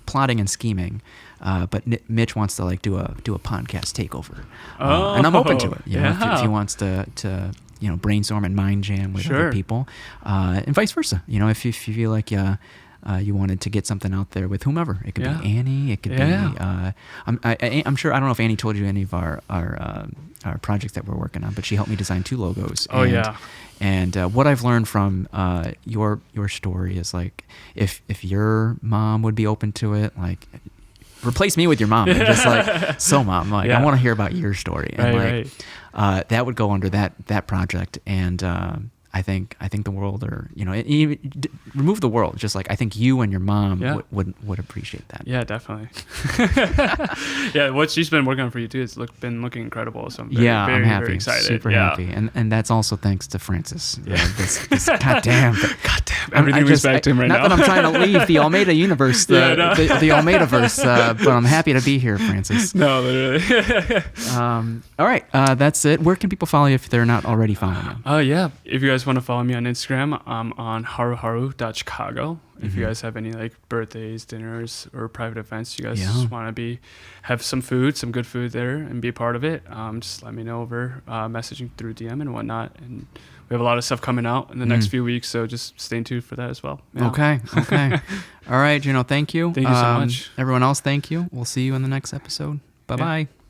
plotting and scheming. But Mitch wants to like do a podcast takeover, and I'm open to it. You know, if he wants to brainstorm and mind jam with Sure. other people, and vice versa. You know, if you feel like you wanted to get something out there with whomever. It could Yeah. be Annie. It could be. I'm sure. I don't know if Annie told you any of our projects that we're working on, but she helped me design 2 logos. Oh, yeah. And what I've learned from your story is like, if your mom would be open to it, like, replace me with your mom. And just like, so mom, like, I want to hear about your story. And that would go under that project. And I think the world, or remove the world. Just like, I think you and your mom would appreciate that. Yeah, definitely. Yeah, what she's been working on for you too has been looking incredible. So I'm very, I'm happy, very excited. super happy, and that's also thanks to Francis. Yeah. This goddamn, everything respect him right now. Not that I'm trying to leave the Almeida universe, the Almeida-verse, but I'm happy to be here, Francis. No, literally. All right, that's it. Where can people follow you if they're not already following you? Oh yeah, if you guys want to follow me on Instagram, I'm on haruharu.chicago. If you guys have any like birthdays, dinners, or private events, you guys just want to have some food, some good food there, and be a part of it, just let me know over messaging through DM and whatnot. And we have a lot of stuff coming out in the next few weeks, so just stay tuned for that as well. Yeah. Okay. All right, Junho, thank you. Thank you so much. Everyone else, thank you. We'll see you in the next episode. Bye-bye. Yeah.